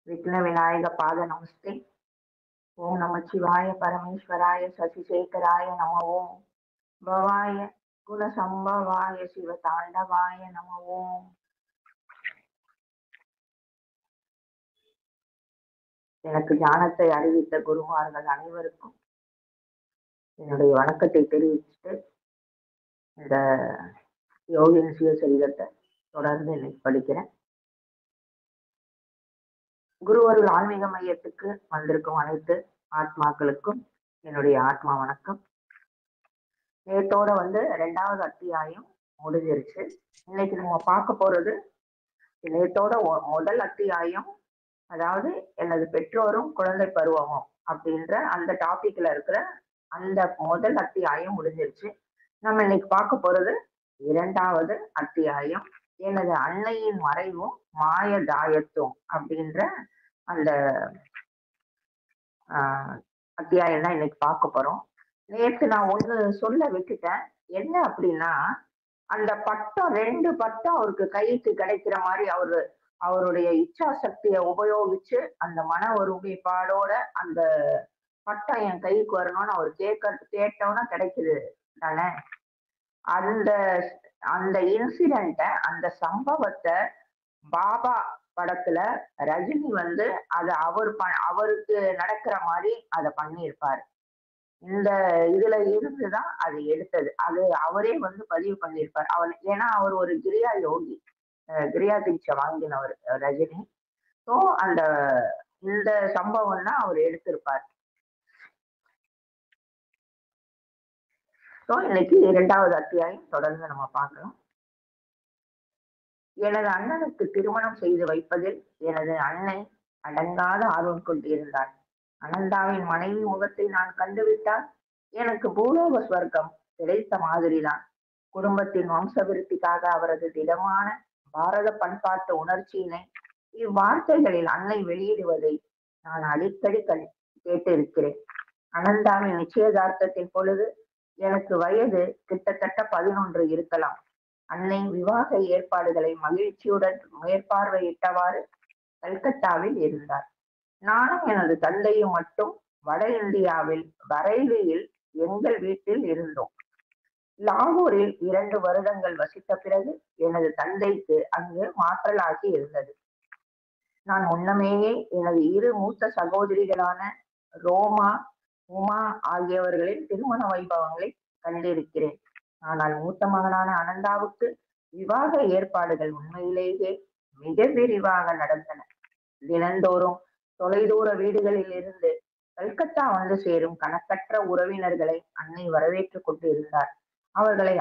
விக்ன விநாயக பாத நமஸ்தே. ஓம் நமச்சிவாய பரமேஸ்வராய சசிசேகராய நம ஓம். பவாய குணசம்பவாய சிவ தாண்டவாய நம ஓம். எனக்கு ஞானத்தை அறிவித்த குருமார்கள் அனைவருக்கும் என்னுடைய வணக்கத்தை தெரிவிச்சுட்டு இந்த யோகின் சுயசரிதத்தை தொடர்ந்து இன்னைக்கு படிக்கிறேன். குருவருள் ஆன்மீக மையத்துக்கு வந்திருக்கும் அனைத்து ஆத்மாக்களுக்கும் என்னுடைய ஆத்மா வணக்கம். நேத்தோட 2வது அத்தியாயம் முடிஞ்சிருச்சு. இன்னைக்கு நம்ம பார்க்க போறது நேத்தோட முதல் அத்தியாயம், அதாவது எனது பெற்றோரும் குழந்தை பருவமும் அப்படின்ற அந்த டாபிக்ல இருக்கிற அந்த முதல் அத்தியாயம் முடிஞ்சிருச்சு. நம்ம இன்னைக்கு பார்க்க போறது 2வது அத்தியாயம், எனது அன்னையின் மறைவும் மாய தாயத்தும் அப்படின்ற அந்த அத்தியாயம் தான் இன்னைக்கு பார்க்க போறோம். நேற்று நான் ஒண்ணு சொல்ல விட்டுட்டேன். என்ன அப்படின்னா, அந்த பட்டம் 2 பட்டம் அவருக்கு கைக்கு கிடைக்கிற மாதிரி அவருடைய இச்சா சக்தியை உபயோகிச்சு அந்த மன ஒருமைப்பாடோட அந்த பட்டம் என் கைக்கு வரணும்னு அவர் கேட்டோன்னா கிடைக்குது தானே. அந்த அந்த இன்சிடென்ட, அந்த சம்பவத்தை பாபா படத்துல ரஜினி அது அவருக்கு நடக்கிற மாதிரி அதை பண்ணியிருப்பாரு. இந்த இதுல இருந்துதான் அது எடுத்தது. அது அவரே பதிவு பண்ணியிருப்பார். ஏன்னா அவர் ஒரு கிரியா யோகி, கிரியா தீட்சை வாங்கினவர் ரஜினி. ஸோ இந்த சம்பவம் தான் அவர் எடுத்திருப்பார். ஸோ இன்னைக்கு 2வது அத்தியாயம் தொடர்ந்து நம்ம பார்க்கலாம். எனது அண்ணனுக்கு திருமணம் செய்து வைப்பதில் எனது அன்னை அடங்காத ஆர்வம் கொண்டிருந்தார். அனந்தாவின் மனைவி முகத்தை நான் கண்டுவிட்டால் எனக்கு பூலோக ஸ்வர்க்கம் கிடைத்த மாதிரிதான். குடும்பத்தின் வம்ச விருத்திக்காக அவரது திடமான பாரத பண்பாட்டு உணர்ச்சியினை இவ்வார்த்தைகளில் அன்னை வெளியிடுவதை நான் அடிக்கடி கேட்டிருக்கிறேன். அனந்தாவின் நிச்சயதார்த்தத்தின் பொழுது எனக்கு வயது கிட்டத்தட்ட 11 இருக்கலாம். அன்னை விவாக ஏற்பாடுகளை மகிழ்ச்சியுடன் மேற்பார்வையிட்டவாறு கல்கத்தாவில் இருந்தார். நானும் எனது தந்தையும் மட்டும் வட இந்தியாவில் பரேலியில் எங்கள் வீட்டில் இருந்தோம். லாகூரில் 2 வருடங்கள் வசித்த பிறகு எனது தந்தைக்கு அங்கு மாற்றலாகி இருந்தது. நான் முன்னமேயே எனது 2 மூத்த சகோதரிகளான ரோமா, உமா ஆகியவர்களின் திருமண வைபவங்களை கண்டிருக்கிறேன். ஆனால் மூத்த மகனான அனந்தாவுக்கு விவாக ஏற்பாடுகள் உண்மையிலேயே மிக விரிவாக நடந்தன. தினந்தோறும் தொலைதூர வீடுகளில் இருந்து கல்கத்தா சேரும் கணக்கற்ற உறவினர்களை அன்னை வரவேற்றுக் கொண்டு இருந்தார். அவர்களை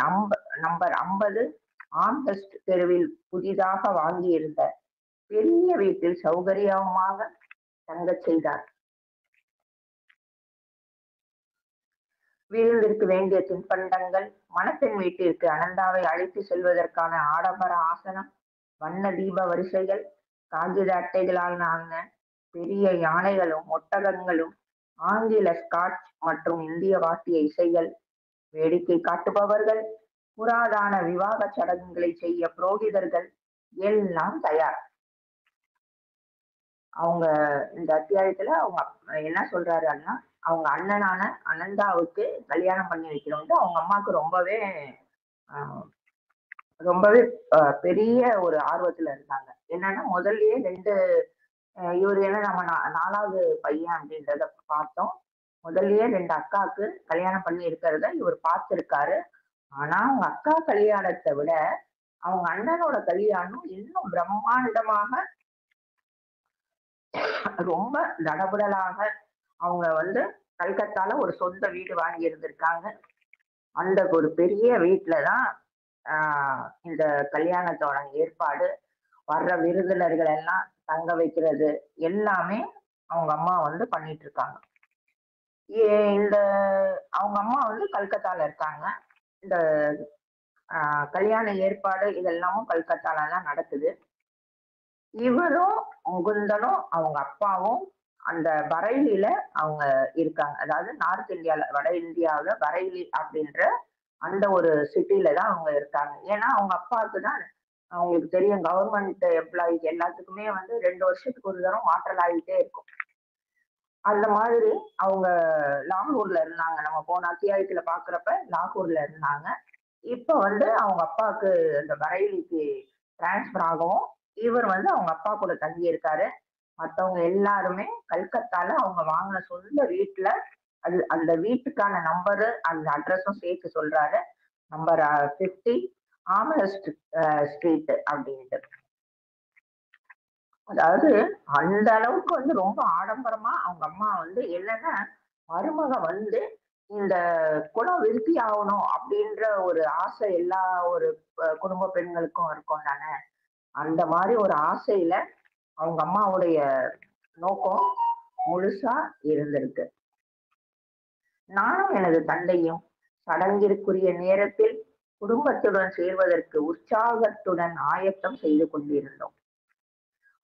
நம்பர் 50 ஆம்ஹெஸ்ட் தெருவில் புதிதாக வாங்கியிருந்த பெரிய வீட்டில் சௌகரியமாக தங்கச் செய்தார். விருந்திற்கு வேண்டிய தின்பண்டங்கள், மணப்பெண் வீட்டிற்கு அனந்தாவை அழைத்து செல்வதற்கான ஆடம்பர ஆசனம், வண்ண தீப வரிசைகள், காகித அட்டைகளால் ஆன பெரிய யானைகளும் ஒட்டகங்களும், ஆங்கில ஸ்காட்ச் மற்றும் இந்திய வாத்திய இசைகள், வேடிக்கை காட்டுபவர்கள், புராதான விவாக சடங்குகளை செய்ய புரோகிதர்கள் எல்லாம் தயார். அவங்க இந்த அத்தியாயத்துல அவங்க என்ன சொல்றாருன்னா, அவங்க அண்ணனான அனந்தாவுக்கு கல்யாணம் பண்ணி வைக்கணும்ட்டு அவங்க அம்மாவுக்கு ரொம்பவே பெரிய ஒரு ஆர்வத்துல இருந்தாங்க. என்னன்னா முதல்லயே 2 இவர் என்ன நம்ம 4வது பையன் அப்படின்றத பார்த்தோம். முதல்லயே 2 அக்காவுக்கு கல்யாணம் பண்ணி இருக்கிறத இவர் பார்த்திருக்காரு. ஆனா அவங்க அக்கா கல்யாணத்தை விட அவங்க அண்ணனோட கல்யாணம் இன்னும் பிரம்மாண்டமாக, ரொம்ப தடபுடலாக அவங்க கல்கத்தால ஒரு சொந்த வீடு வாங்கி இருந்திருக்காங்க. அந்த ஒரு பெரிய வீட்டுலதான் இந்த கல்யாணத்தோட ஏற்பாடு, வர்ற விருந்தினர்கள் எல்லாம் தங்க வைக்கிறது எல்லாமே அவங்க அம்மா பண்ணிட்டு இருக்காங்க. இந்த அவங்க அம்மா கல்கத்தால இருக்காங்க. இந்த கல்யாண ஏற்பாடு இதெல்லாமும் கல்கத்தால தான் நடக்குது. இவரும் முகுந்தனும் அவங்க அப்பாவும் அந்த பரேலியில அவங்க இருக்காங்க. அதாவது நார்த் இந்தியால, வட இந்தியாவுல பரேலி அப்படின்ற அந்த ஒரு சிட்டில தான் அவங்க இருக்காங்க. ஏன்னா அவங்க அப்பாவுக்கு தான் அவங்களுக்கு தெரியும் கவர்மெண்ட் எம்ப்ளாயிஸ் எல்லாத்துக்குமே வந்து 2 வருஷத்துக்கு ஒரு தரம் மாற்றல் ஆகிட்டே இருக்கும். அந்த மாதிரி அவங்க லாகூர்ல இருந்தாங்க. நம்ம போன அத்தியாயத்துல பாக்குறப்ப லாகூர்ல இருந்தாங்க. இப்ப வந்து அவங்க அப்பாவுக்கு அந்த பரேலிக்கு டிரான்ஸ்ஃபர் ஆகவும், இவர் வந்து அவங்க அப்பா கூட தங்கி இருக்காரு. மத்தவங்க எல்லாருமே கல்கத்தால அவங்க வாங்கின சொந்த வீட்டுல அந்த வீட்டுக்கான நம்பரு, அந்த அட்ரஸும் சேர்த்து சொல்றாரு. நம்பர் 50 ஆம்ஹர்ஸ்ட் ஸ்ட்ரீட் அப்படின்ட்டு. அதாவது அந்த அளவுக்கு வந்து ரொம்ப ஆடம்பரமா அவங்க அம்மா வந்து என்னன்னா, மருமக வந்து இந்த குலம் விருத்தி ஆகணும் அப்படின்ற ஒரு ஆசை எல்லா ஒரு குடும்ப பெண்களுக்கும் இருக்கும் தானே. அந்த மாதிரி ஒரு ஆசையில அவங்க அம்மாவுடைய நோக்கம் முழுசா இருந்திருக்கு. நானும் எனது தந்தையும் சடங்கிற்குரிய நேரத்தில் குடும்பத்துடன் சேர்வதற்கு உற்சாகத்துடன் ஆயத்தம் செய்து கொண்டிருந்தோம்.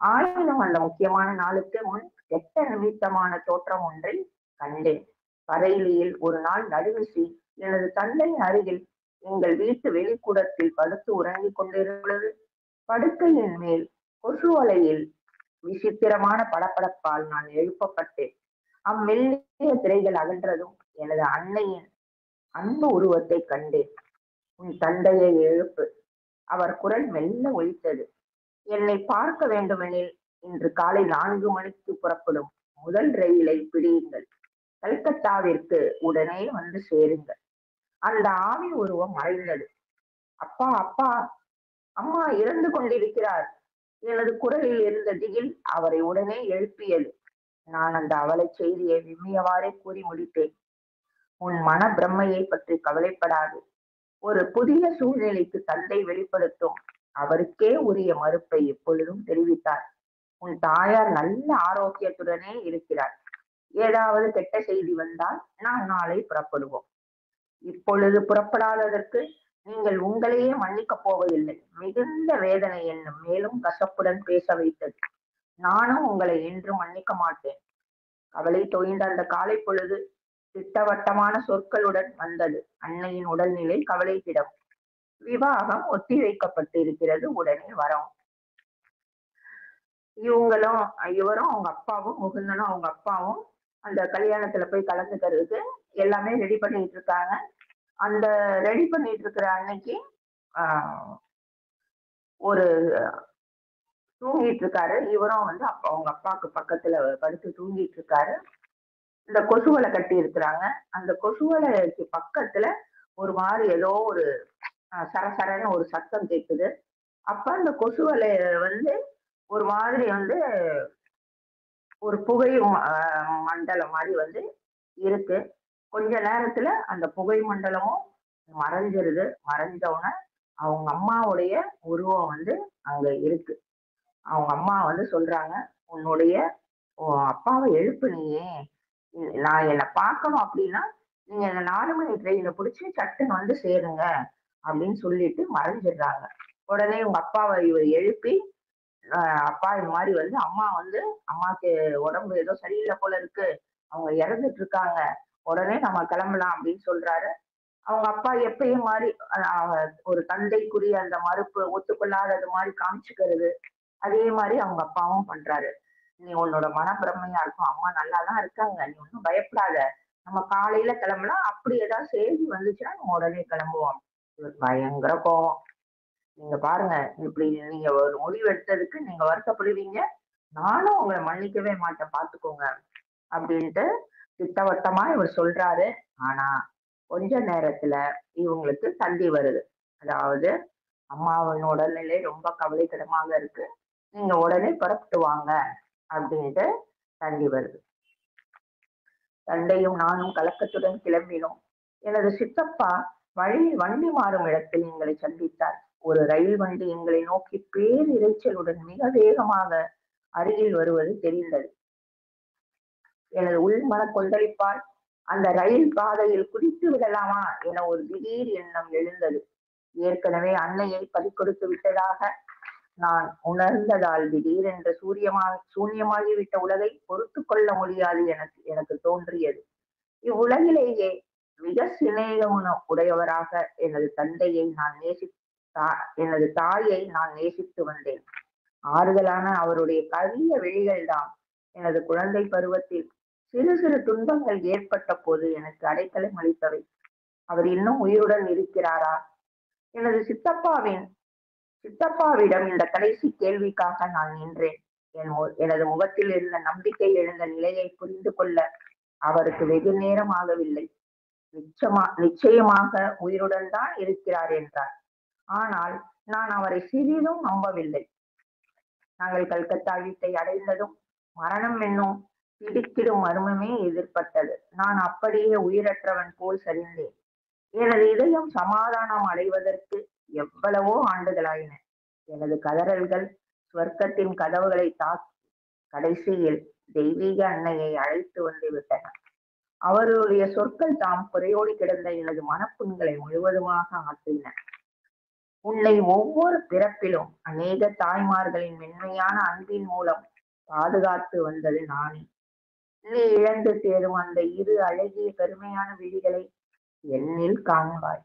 ஆயினும் அந்த முக்கியமான நாளுக்கு முன் கெட்ட நிமித்தமான தோற்றம் ஒன்றை கண்டேன். பறையிலியில் ஒரு நாள் நடுவிசி எனது தந்தையின் அருகில் எங்கள் வீட்டு வெளிக்கூடத்தில் படுத்து உறங்கிக் கொண்டிருந்த பொழுது படுக்கையின் மேல் கொசு வலையில் விசித்திரமான படபடப்பால் நான் எழுப்பப்பட்டேன். அம்மெல்லிய திரைகள் அகன்றதும் எனது அன்னையின் அன்பு உருவத்தை கண்டேன். உன் தந்தையை எழுப்பு. அவர் குரல் மெல்ல ஒலித்தது. என்னை பார்க்க வேண்டுமெனில் இன்று காலை 4 மணிக்கு புறப்படும் முதல் ரயிலை பிடியுங்கள். கல்கத்தாவிற்கு உடனே வந்து சேருங்கள். அந்த ஆவி உருவம் மறைந்தது. அப்பா அப்பா, அம்மா இறந்து கொண்டிருக்கிறார். எனது குரலில் இருந்த திகில் அவரை உடனே எழுப்பியது. நான் அந்த அவலை செய்தியை விம்மியவாறே கூறி முடித்தேன். உன் மன பிரம்மையை பற்றி கவலைப்படாது. ஒரு புதிய சூழ்நிலைக்கு தந்தை வெளிப்படுத்தும் அவருக்கே உரிய மறுப்பை எப்பொழுதும் தெரிவித்தார். உன் தாயார் நல்ல ஆரோக்கியத்துடனே இருக்கிறார். ஏதாவது கெட்ட செய்தி வந்தால் நான் நாளை புறப்படுவோம். இப்பொழுது புறப்படாததற்கு நீங்கள் உங்களையே மன்னிக்கப் போவதில்லை. மிகுந்த வேதனை என்னும் மேலும் கசப்புடன் பேச வைத்தது. நானும் உங்களை என்றும் மன்னிக்க மாட்டேன். கவலை தோய்ந்த அந்த காலை பொழுது திட்டவட்டமான சொற்களுடன் வந்தது. அன்னையின் உடல்நிலை கவலைக்கிடம். விவாகம் ஒத்தி வைக்கப்பட்டு இருக்கிறது. உடனே வரோம். இவங்களும் இவரும் அவங்க அப்பாவும் முகுந்தனும் அவங்க அப்பாவும் அந்த கல்யாணத்துல போய் கலந்துக்கிறதுக்கு எல்லாமே ரெடி பண்ணிட்டு இருக்காங்க. அந்த ரெடி பண்ணிட்டு இருக்கிற அன்னைக்கு ஆஹ் ஒரு தூங்கிட்டு இருக்காரு. இவரும் வந்து அவங்க அப்பாவுக்கு பக்கத்துல படுத்து தூங்கிட்டு இருக்காரு. இந்த கொசுவலை கட்டி இருக்கிறாங்க. அந்த கொசுவலைக்கு பக்கத்துல ஒரு மாதிரி ஏதோ ஒரு சரசரன்னு ஒரு சத்தம் கேட்குது. அப்ப அந்த கொசுவலை வந்து ஒரு மாதிரி வந்து ஒரு புகை மண்டலம் மாதிரி வந்து இருக்கு. கொஞ்ச நேரத்துல அந்த புகை மண்டலமும் மறைஞ்சிருது. மறைஞ்ச உடனே அவங்க அம்மாவுடைய உருவம் வந்து அங்க இருக்கு. அவங்க அம்மா வந்து சொல்றாங்க, உன்னுடைய அப்பாவை எழுப்புனியே, நான் என்னை பார்க்கணும் அப்படின்னா நீங்க இந்த 4 மணி ட்ரெயினை பிடிச்சி சட்டுன்னு வந்து சேருங்க அப்படின்னு சொல்லிட்டு மறைஞ்சிடுறாங்க. உடனே உங்க அப்பாவை இவர் எழுப்பி, அப்பா இந்த மாதிரி வந்து அம்மா வந்து அம்மாக்கு உடம்பு ஏதோ சரியில்லை போல இருக்கு, அவங்க இறந்துட்டு இருக்காங்க, உடனே நம்ம கிளம்பலாம் அப்படின்னு சொல்றாரு. அவங்க அப்பா எப்பயும் மாதிரி ஒரு தந்தைக்குரிய அந்த மறுப்பு ஒத்துக்கொள்ளாதது மாதிரி காமிச்சுக்கிறது. அதே மாதிரி அவங்க அப்பாவும் பண்றாரு. நீ உன்னோட மனப்பிரமையா இருக்கும், அம்மா நல்லாதான் இருக்காங்க, நீ ஒன்றும் பயப்படாத, நம்ம காலையில கிளம்பலாம், அப்படி ஏதாவது செய்தி வந்துச்சுன்னா நம்ம உடனே கிளம்புவோம். இவர் பயங்கர கோவம். நீங்க பாருங்க, இப்படி நீங்க ஒரு முடிவு எடுத்ததுக்கு நீங்க வருத்தப்படுவீங்க, நானும் உங்களை மன்னிக்கவே மாட்டேன் பாத்துக்கோங்க அப்படின்ட்டு திட்டவட்டமா இவர் சொல்றாரு. ஆனா கொஞ்ச நேரத்துல இவங்களுக்கு தந்தி வருது. அதாவது அம்மாவின் உடல்நிலை ரொம்ப கவலைக்கிடமாக இருக்கு, நீங்க உடனே புறப்பட்டு வாங்க அப்படின்ட்டு தந்தி வருது. தந்தையும் நானும் கலக்கத்துடன் கிளம்பினோம். எனது சித்தப்பா வழியில் வண்டி மாறும் இடத்தில் எங்களை சந்தித்தார். ஒரு ரயில் வண்டி எங்களை நோக்கி பேரிரைச்சலுடன் மிக வேகமாக அருகில் வருவது தெரிந்தது. எனது உள்மன கொந்தளிப்பால் அந்த ரயில் பாதையில் குதித்து விடலாமா என ஒரு திடீர் எண்ணம் எழுந்தது. ஏற்கனவே அன்னையை பறிகொடுத்து விட்டதாக நான் உணர்ந்ததால் திடீரென்று சூன்யமாகிவிட்ட உலகை பொறுத்து கொள்ள முடியாது எனக்கு எனக்கு தோன்றியது. இவ்வுலகிலேயே மிக சிநேகம் உடையவராக எனது தந்தையை நான் எனது தாயை நான் நேசித்து வந்தேன். ஆறுதலான அவருடைய கரிய விழிகள்தான் எனது குழந்தை பருவத்தில் சிறு சிறு துன்பங்கள் ஏற்பட்ட போது எனக்கு அடைக்கலம் அளித்தவை. அவர் இன்னும் உயிருடன் இருக்கிறாரா? எனது சித்தப்பாவிடம் இந்த கடைசி கேள்விக்காக நான் நின்றேன். எனது முகத்தில் இருந்த நம்பிக்கை எழுந்த நிலையை புரிந்து கொள்ள அவருக்கு வெகு நேரம் ஆகவில்லை. நிச்சயமாக உயிருடன் தான் இருக்கிறார் என்றார். ஆனால் நான் அவரை சிறிதும் நம்பவில்லை. நாங்கள் கல்கத்தா வீட்டை அடைந்ததும் மரணம் என்னும் திடுக்கிடும் மர்மமே எதிர்பட்டது. நான் அப்படியே உயிரற்றவன் போல் சரிந்தேன். எனது இதயம் சமாதானம் அடைவதற்கு எவ்வளவோ ஆண்டுகளாயின. எனது கதறல்கள் சுவர்க்கத்தின் கதவுகளை தாக்கி கடைசியில் தெய்வீக அன்னையை அழைத்து வந்து விட்டன. அவருடைய சொற்கள் தாம் குறையோடி கிடந்த எனது மனப்புண்களை முழுவதுமாக ஆற்றின. உன்னை ஒவ்வொரு பிறப்பிலும் அநேக தாய்மார்களின் மென்மையான அன்பின் மூலம் பாதுகாத்து வந்தது நானே. நீ இழந்து சேரும் அந்த இரு அழகிய பெருமையான விழிகளை என்னில் காண்பாய்.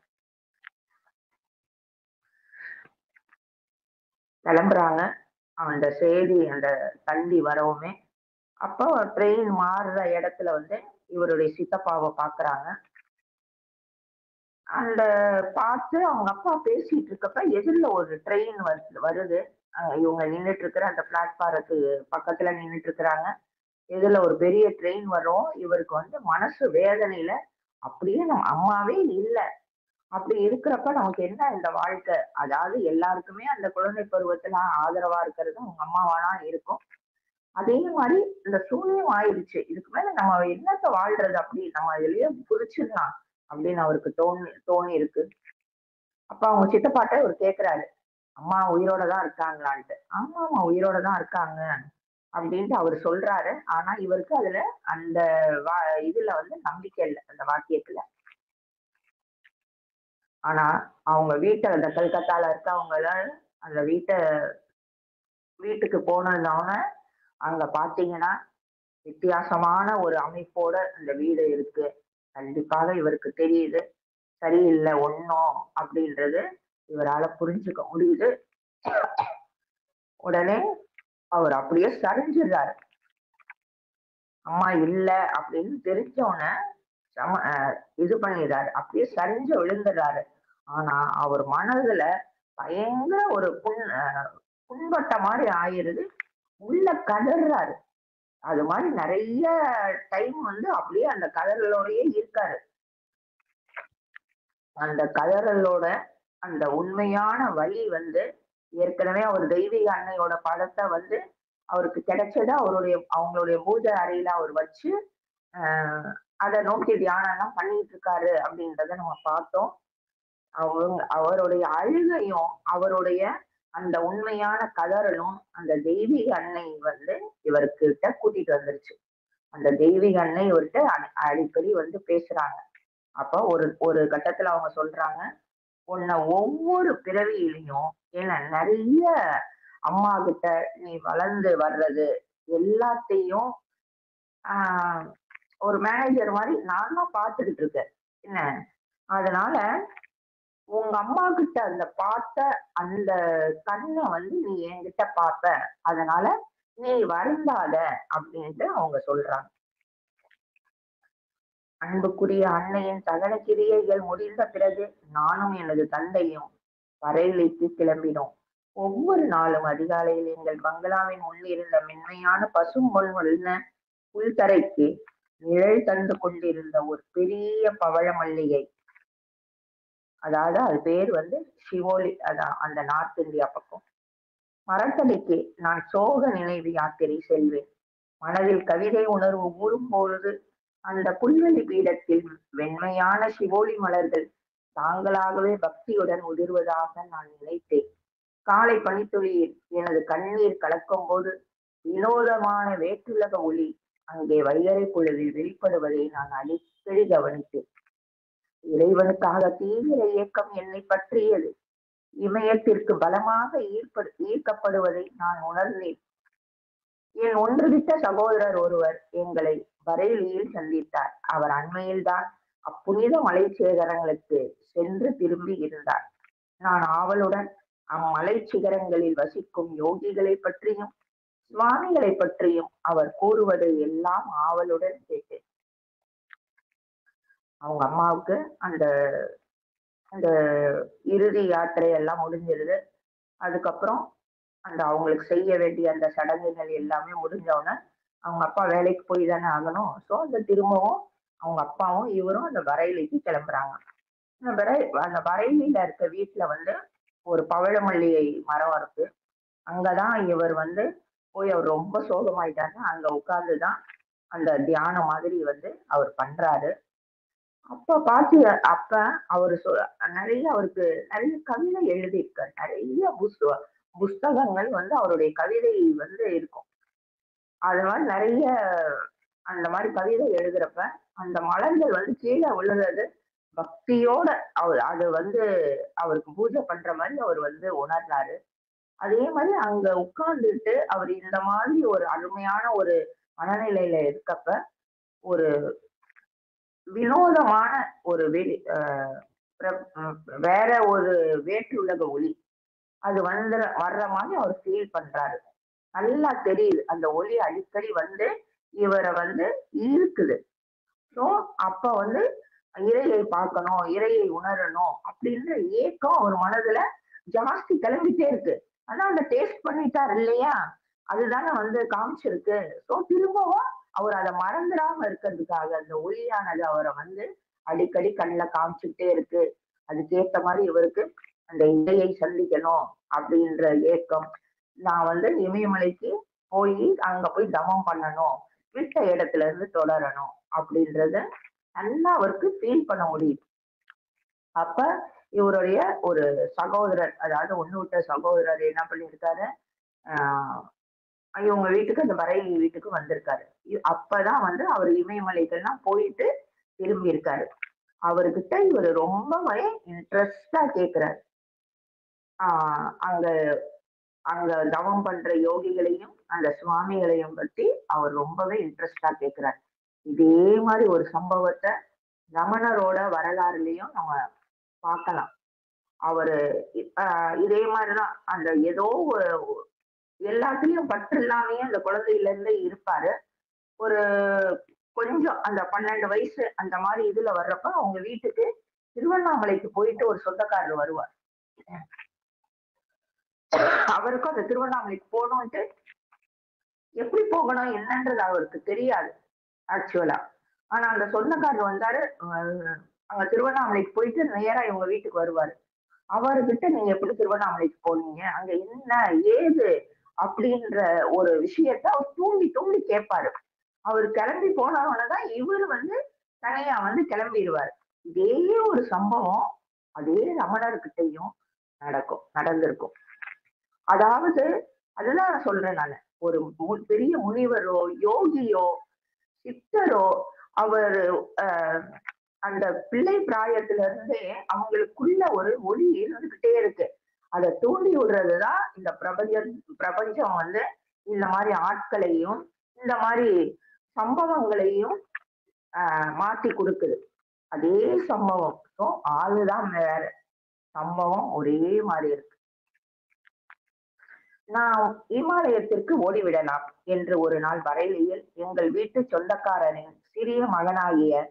கிளம்புறாங்க. அந்த செய்தி அந்த தந்தி வரவுமே அப்போ ட்ரெயின் மாறுற இடத்துல வந்து இவருடைய சித்தப்பாவை பாக்குறாங்க. அந்த பார்த்து அவங்க அப்பா பேசிட்டு இருக்கப்ப எதிரில ஒரு ட்ரெயின் வருது. இவங்க நின்றுட்டு இருக்கிற அந்த பிளாட்பாரத்து பக்கத்துல நின்றுட்டு இருக்கிறாங்க. இதுல ஒரு பெரிய ட்ரெயின் வரும். இவருக்கு வந்து மனசு வேதனையில அப்படியே நம்ம அம்மாவே இல்ல. அப்படி இருக்கிறப்ப நமக்கு என்ன இந்த வாழ்க்கை? அதாவது எல்லாருக்குமே அந்த குழந்தை பருவத்துல ஆதரவா இருக்கிறது அவங்க அம்மாவாதான் இருக்கும். அதே மாதிரி இந்த சூழ்நிலை ஆயிடுச்சு. இதுக்கு மேல நம்ம என்னத்த வாழ்றது? அப்படி நம்ம இதுலயே புடிச்சிடலாம் அப்படின்னு அவருக்கு தோணி இருக்கு. அப்ப அவங்க சித்தப்பாட்ட அவர் கேக்குறாரு, அம்மா உயிரோட தான் இருக்காங்களான்ட்டு. ஆமா ஆமா உயிரோட தான் இருக்காங்க அப்படின்ட்டு அவர் சொல்றாரு. ஆனா இவருக்கு அதுல அந்த இதுல வந்து நம்பிக்கை இல்லை அந்த வாக்கியத்துல. ஆனா அவங்க வீட்டை அந்த கல்கத்தால இருக்கவங்கள அந்த வீட்டுக்கு போனதுனால அங்க பாத்தீங்கன்னா வித்தியாசமான ஒரு அமைப்போட அந்த வீடு இருக்கு. கண்டிப்பாக இவருக்கு தெரியுது சரியில்லை ஒண்ணும் அப்படின்றது இவரால புரிஞ்சுக்க முடியுது. உடனே அவர் அப்படியே சரிஞ்சிடுறாரு. அம்மா இல்ல அப்படின்னு தெரிஞ்சோடனே இது பண்ணிடுறாரு. அப்படியே சரிஞ்சு விழுந்துடுறாரு. ஆனா அவர் மனதுல பயங்கர ஒரு புண்பட்ட மாதிரி ஆயிருது. உள்ள கதறாரு. அது மாதிரி நிறைய டைம் வந்து அப்படியே அந்த கதறலோடயே இருக்காரு. அந்த கதறலோட அந்த உண்மையான வழி வந்து ஏற்கனவே அவர் தெய்வீக அன்னையோட படத்தை வந்து அவருக்கு கிடைச்சத அவங்களுடைய பூஜை அறையில அவர் வச்சு அதை நோக்கி தியானம் எல்லாம் பண்ணிட்டு இருக்காரு அப்படின்றத நம்ம பார்த்தோம். அவருடைய அழுகையும் அவருடைய அந்த உண்மையான கதறலும் அந்த தெய்வீக அன்னை வந்து இவர்கிட்ட கூட்டிட்டு வந்துருச்சு. அந்த தெய்வீக அன்னை இவர்கிட்ட அடிக்கடி வந்து பேசுறாங்க. அப்ப ஒரு கட்டத்துல அவங்க சொல்றாங்க, உன்னை ஒவ்வொரு பிறவியிலையும் ஏன்னா நிறைய அம்மா கிட்ட நீ வளர்ந்து வர்றது எல்லாத்தையும் ஒரு மேனேஜர் மாதிரி நான் தான் பார்த்துக்கிட்டு இருக்கேன் என்ன. அதனால உங்க அம்மா கிட்ட அந்த பார்த்த அந்த கண்ணை வந்து நீ என்கிட்ட பார்ப்ப. அதனால நீ வருந்தாத அப்படின்ட்டு அவங்க சொல்றாங்க. அன்புக்குரிய அன்னையின் சகல கிரியைகள் முடிந்த பிறகு நானும் எனது தந்தையும் வரையிலைக்கு கிளம்பினோம். ஒவ்வொரு நாளும் அதிகாலையில் எங்கள் பங்களாவின் முன்னிருந்த மென்மையான பசும்பொன் புல்தரைக்கு நிழல் தந்து கொண்டிருந்த ஒரு பெரிய பவழ மல்லிகை, அதாவது அது பேர் வந்து சிவோலி, அதான் அந்த நார்த் இந்தியா பக்கம். மரத்தடிக்கு நான் சோக நினைவு யாத்திரை செல்வேன். மனதில் கவிதை உணர்வு ஊறும் பொழுது அந்த புல்வெளி பீடத்தில் வெண்மையான சிவோலி மலர்கள் தாங்களாகவே பக்தியுடன் உதிர்வதாக நான் நினைத்தேன். காலை பனித்துளியில் எனது கண்ணீர் கலக்கும் போது வினோதமான வேற்றுலக ஒளி அங்கே வைகறை பொழுதில் வெளிப்படுவதை நான் அடிக்கடி கவனித்தேன். இறைவனுக்காக தீவிர இயக்கம் என்னை பற்றியது. இமயத்திற்கு பலமாக ஈர்க்கப்படுவதை நான் உணர்ந்தேன். என் ஒன்றுவிட்ட சகோதரர் ஒருவர் எங்களை பரேலியில் சந்தித்தார். அவர் அண்மையில்தான் அப்புனித மலை சேகரங்களுக்கு சென்று திரும்பி இருந்தார். நான் ஆவலுடன் அம்மலை சிகரங்களில் வசிக்கும் யோகிகளை பற்றியும் சுவாமிகளை பற்றியும் அவர் கூறுவதை எல்லாம் ஆவலுடன் கேட்டேன். அவங்க அம்மாவுக்கு அந்த அந்த இறுதி யாத்திரை எல்லாம் முடிஞ்சிருது. அதுக்கப்புறம் அவங்களுக்கு செய்ய வேண்டிய அந்த சடங்குகள் எல்லாமே முடிஞ்ச உடனே அவங்க அப்பா வேலைக்கு போய் தானே ஆகணும். ஸோ திரும்பவும் அவங்க அப்பாவும் இவரும் அந்த பறையலிக்கு கிளம்புறாங்க. அந்த பறை அந்த பறையில இருக்க வீட்டுல ஒரு பவழமல்லிகை மரம் இருக்கு. அங்கதான் இவர் போய் அவர் ரொம்ப சோகமாயிட்டாரு. அங்க உட்கார்ந்துதான் அந்த தியானம் மாதிரி அவர் பண்றாரு. அப்ப பாத்து அப்ப அவரு நிறைய அவருக்கு நிறைய கவிதை எழுதியிருக்காரு. நிறைய புஸ்தகங்கள் அவருடைய கவிதை இருக்கும். அது மாதிரி நிறைய அந்த மாதிரி கவிதை எழுதுறப்ப அந்த மலர்கள் கீழே விழுறது பக்தியோட அது அவருக்கு பூஜை பண்ற மாதிரி அவர் உணர்றாரு. அதே மாதிரி அங்க உட்கார்ந்துட்டு அவர் இந்த மாதிரி ஒரு அருமையான ஒரு மனநிலையில இருக்கப்ப ஒரு வினோதமான ஒரு வெளி வேற ஒரு வேற்றுலக ஒளி அது வர்ற மாதிரி அவர் ஃபீல் பண்றாரு. நல்லா தெரியுது. அந்த ஒளி அடிக்கடி இவரை ஈர்க்குது. ஸோ அப்ப இறையை பார்க்கணும், இறையை உணரணும் அப்படின்ற ஏக்கம் அவர் மனதுல ஜாஸ்தி கிளம்பிட்டே இருக்கு. ஆனா அந்த டேஸ்ட் பண்ணிட்டாரு இல்லையா? அதுதானே காமிச்சிருக்கு. ஸோ திரும்பவும் அவர் அதை மறந்துடாம இருக்கிறதுக்காக அந்த ஒளியானது அவரை அடிக்கடி கண்ணுல காமிச்சுக்கிட்டே இருக்கு. அதுக்கேத்த மாதிரி இவருக்கு அந்த இறையை சந்திக்கணும் அப்படின்ற ஏக்கம். நான் இமயமலைக்கு அங்க போய் தவம் பண்ணணும், விட்ட இடத்துல இருந்து தொடரணும் அப்படின்றத நல்லா அவருக்கு ஃபீல் பண்ண முடியுது. அப்ப இவருடைய ஒரு சகோதரர், அதாவது ஒண்ணு விட்ட சகோதரர் என்ன பண்ணியிருக்காரு, ஆஹ் இவங்க வீட்டுக்கு அந்த பறையலி வீட்டுக்கு வந்திருக்காரு. அப்பதான் அவர் இமயமலைக்கெல்லாம் போயிட்டு திரும்பி இருக்காரு. அவர்கிட்ட இவர் ரொம்பவே இன்ட்ரெஸ்டா கேக்குறாரு. அங்க அங்க தவம் பண்ற யோகிகளையும் அந்த சுவாமிகளையும் பத்தி அவர் ரொம்பவே இன்ட்ரெஸ்டா கேக்குறாரு. இதே மாதிரி ஒரு சம்பவத்தை ரமணரோட வரலாறுலயும் நம்ம பார்க்கலாம். அவரு இதே மாதிரிதான் ஏதோ எல்லாத்துலயும் பற்று இல்லாமயே அந்த குழந்தையில இருந்தே இருப்பாரு. ஒரு கொஞ்சம் அந்த 12 வயசு அந்த மாதிரி இதுல வர்றப்ப அவங்க வீட்டுக்கு திருவண்ணாமலைக்கு போயிட்டு ஒரு சொந்தக்காரர் வருவார். அவருக்கும் அந்த திருவண்ணாமலைக்கு போகணும்ட்டு எப்படி போகணும் என்னன்றது அவருக்கு தெரியாது ஆக்சுவலா. ஆனா அந்த சொந்தக்காரர் வந்தாரு. அங்க திருவண்ணாமலைக்கு போயிட்டு நேரா இவங்க வீட்டுக்கு வருவாரு. அவர்கிட்ட நீங்க எப்படி திருவண்ணாமலைக்கு போனீங்க, அங்க என்ன ஏது அப்படின்ற ஒரு விஷயத்த அவர் தூண்டி தூண்டி கேட்பாரு. அவர் கிளம்பி போனவனதான் இவரு தனியா கிளம்பிடுவாரு. இதே ஒரு சம்பவம் அதே ரமணர்கிட்டையும் நடந்திருக்கும். அதாவது அதுதான் நான் சொல்றேன் நானு. ஒரு பெரிய முனிவரோ யோகியோ சித்தரோ அவர் அந்த பிள்ளை பிராயத்துல இருந்தே அவங்களுக்குள்ள ஒரு ஒளி இருந்துகிட்டே இருக்கு. அதை தூண்டி விடுறதுதான் இந்த பிரபஞ்சம் இந்த மாதிரி ஆட்களையும் இந்த மாதிரி சம்பவங்களையும் மாத்தி கொடுக்குது. அதே சம்பவம் ஆளுதான் வேற, சம்பவம் ஒரே மாதிரி இருக்கு. நாம் இமாலயத்திற்கு ஓடிவிடலாம் என்று ஒரு நாள் வரையிலையில் எங்கள் வீட்டு சொந்தக்காரனின் சிறிய மகனாகிய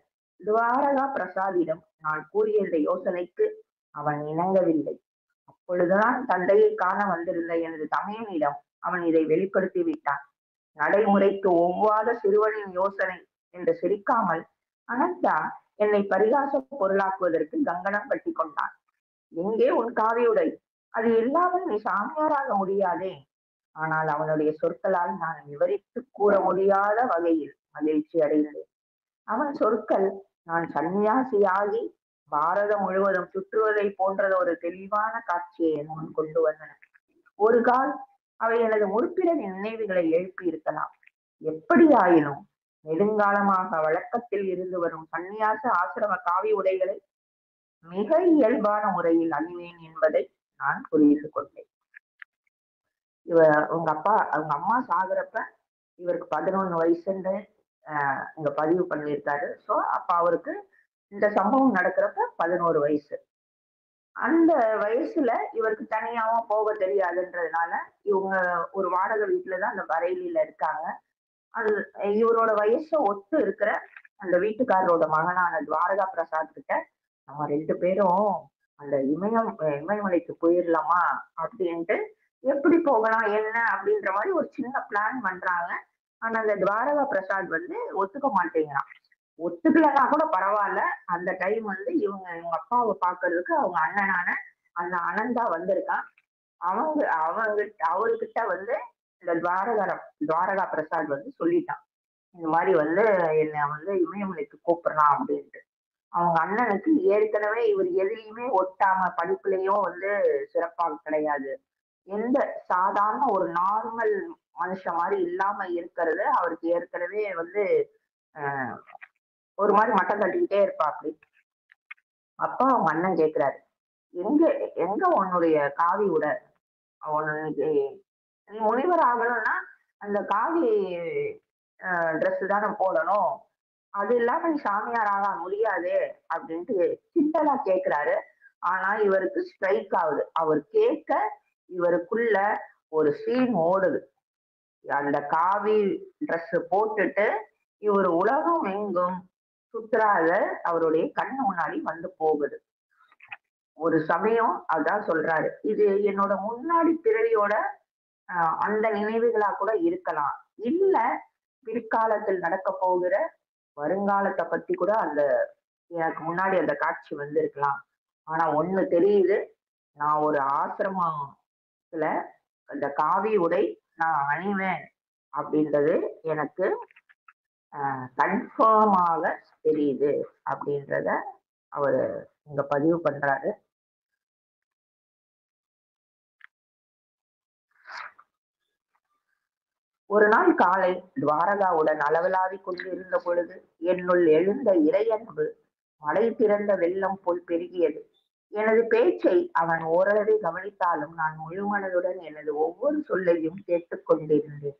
துவாரகா பிரசாதிடம் நான் கூறிய இந்த யோசனைக்கு அவன் இணங்கவில்லை. அப்பொழுதுதான் தந்தையை காண வந்திருந்த எனது தமையனிடம் அவன் இதை வெளிப்படுத்தி விட்டான். நடைமுறைக்கு ஒவ்வாத சிறுவனின் யோசனை என்று சிரிக்காமல் அனந்தா என்னை பரிகாச பொருளாக்குவதற்கு கங்கணம் கட்டி கொண்டான். எங்கே உன் காவியுடை? அது இல்லாமல் நீ சாமியாராக முடியாதே. ஆனால் அவனுடைய சொற்களால் நான் விவரித்து கூற முடியாத வகையில் மகிழ்ச்சி அடைந்தேன். அவன் சொற்கள் நான் சன்னியாசியாகி பாரதம் முழுவதும் சுற்றுவதை போன்றத ஒரு தெளிவான காட்சியை முன் கொண்டு வந்தன. ஒரு கால் அவை எனது முற்பிறவி நினைவுகளை எழுப்பி இருக்கலாம். எப்படியாயினும் நெடுங்காலமாக வழக்கத்தில் இருந்து வரும் சன்னியாச ஆசிரம காவி உடைகளை மிக இயல்பான முறையில் அணிவேன் என்பதை நான் புரிந்து கொண்டேன். அவங்க அம்மா சாகுறப்ப இவருக்கு 11 வயசுன்னு இங்க பதிவு பண்ணியிருக்காரு. ஸோ அப்ப அவருக்கு இந்த சம்பவம் நடக்கிறப்ப 11 வயசு. அந்த வயசுல இவருக்கு தனியாவும் போக தெரியாதுன்றதுனால, இவங்க ஒரு வாடகை வீட்ல தான் அந்த பரேலில இருக்காங்க. அது இவரோட வயச ஒத்து இருக்கிற அந்த வீட்டுக்காரரோட மகனான துவாரகா பிரசாத் கிட்ட, "நம்ம 2 பேரும் அந்த இமயமலைக்கு போயிரலாமா?" அப்படின்ட்டு, எப்படி போகலாம்? என்ன? அப்படின்ற மாரி ஒரு சின்ன பிளான் பண்றாங்க. ஆனா, அந்த துவாரகா பிரசாத் வந்து ஒத்துக்க மாட்டேங்கிறான். ஒத்துக்கலன்னா கூட பரவால்ல. அந்த டைம் வந்து இவங்க அப்பாவ பார்க்கறதுக்கு அவங்க அண்ணனான அந்த அனந்தா வந்திருக்கான். அவர்கிட்ட வந்து இந்த துவாரகா பிரசாத் வந்து சொல்லிட்டான். இந்த மாரி வந்து என்ன வந்து இமயமலைக்கு கூப்பிடுறான் அப்படின்ட்டு. அவங்க அண்ணனுக்கு ஏற்கனவே இவர் எதுலயுமே ஒட்டாம படிப்புலயும் வந்து சிறப்பா கிடையாது. எந்த சாதாரண ஒரு நார்மல் மனுஷன் மாரி இல்லாம இருக்கிறது அவருக்கு ஏற்கனவே வந்து அ ஒரு மாரி மட்டம் தட்டிக்கிட்டே இருப்பாப்டி. அப்ப அவங்க அண்ணன் கேட்கிறாரு, "எங்க எங்க உன்னுடைய காவி உடை? உனக்கு நீ முனிவர் ஆகணும்னா, அந்த காவி ட்ரெஸ் தானே போடணும். அது இல்லாம நீ சாமியார் ஆக முடியாதே!" அப்படின்ட்டு கிண்டலா கேட்கிறாரு. ஆனா இவருக்கு ஸ்ட்ரைக் ஆகுது. அவர் கேட்க இவருக்குள்ள ஒரு சீன் ஓடுது. அந்த காவி ட்ரெஸ் போட்டுட்டு இவர் உலகம் எங்கும் சுற்றுறாத அவருடைய கண்ணு முன்னாடி வந்து போகுது. ஒரு சமயம் அதான் சொல்றாரு. இது என்னோட முன்னாடி பிறவியோட அ அந்த நினைவுகளா கூட இருக்கலாம். இல்ல பிற்காலத்தில் நடக்கப் போகிற வருங்காலத்த பத்தி கூட அந்த எனக்கு முன்னாடி அந்த காட்சி வந்திருக்கலாம். ஆனா ஒண்ணு தெரியுது. நான் ஒரு ஆசிரமத்துல அந்த காவி உடை நான் அணிவேன் அப்படின்றது எனக்கு கன்ஃபார்மாக தெரியுது அப்படின்றத அவரு இங்க பதிவு பண்றாரு. ஒரு நாள் காலை துவாரகாவுடன் அளவலாவிக் கொண்டிருந்த பொழுது என்னுள் எழுந்த இறையன்பு மடை திறந்த வெள்ளம் போல் பெருகியது. எனது பேச்சை அவன் ஓரளவே கவனித்தாலும் நான் முழுமனதுடன் எனது ஒவ்வொரு சொல்லையும் கேட்டுக் கொண்டிருந்தேன்.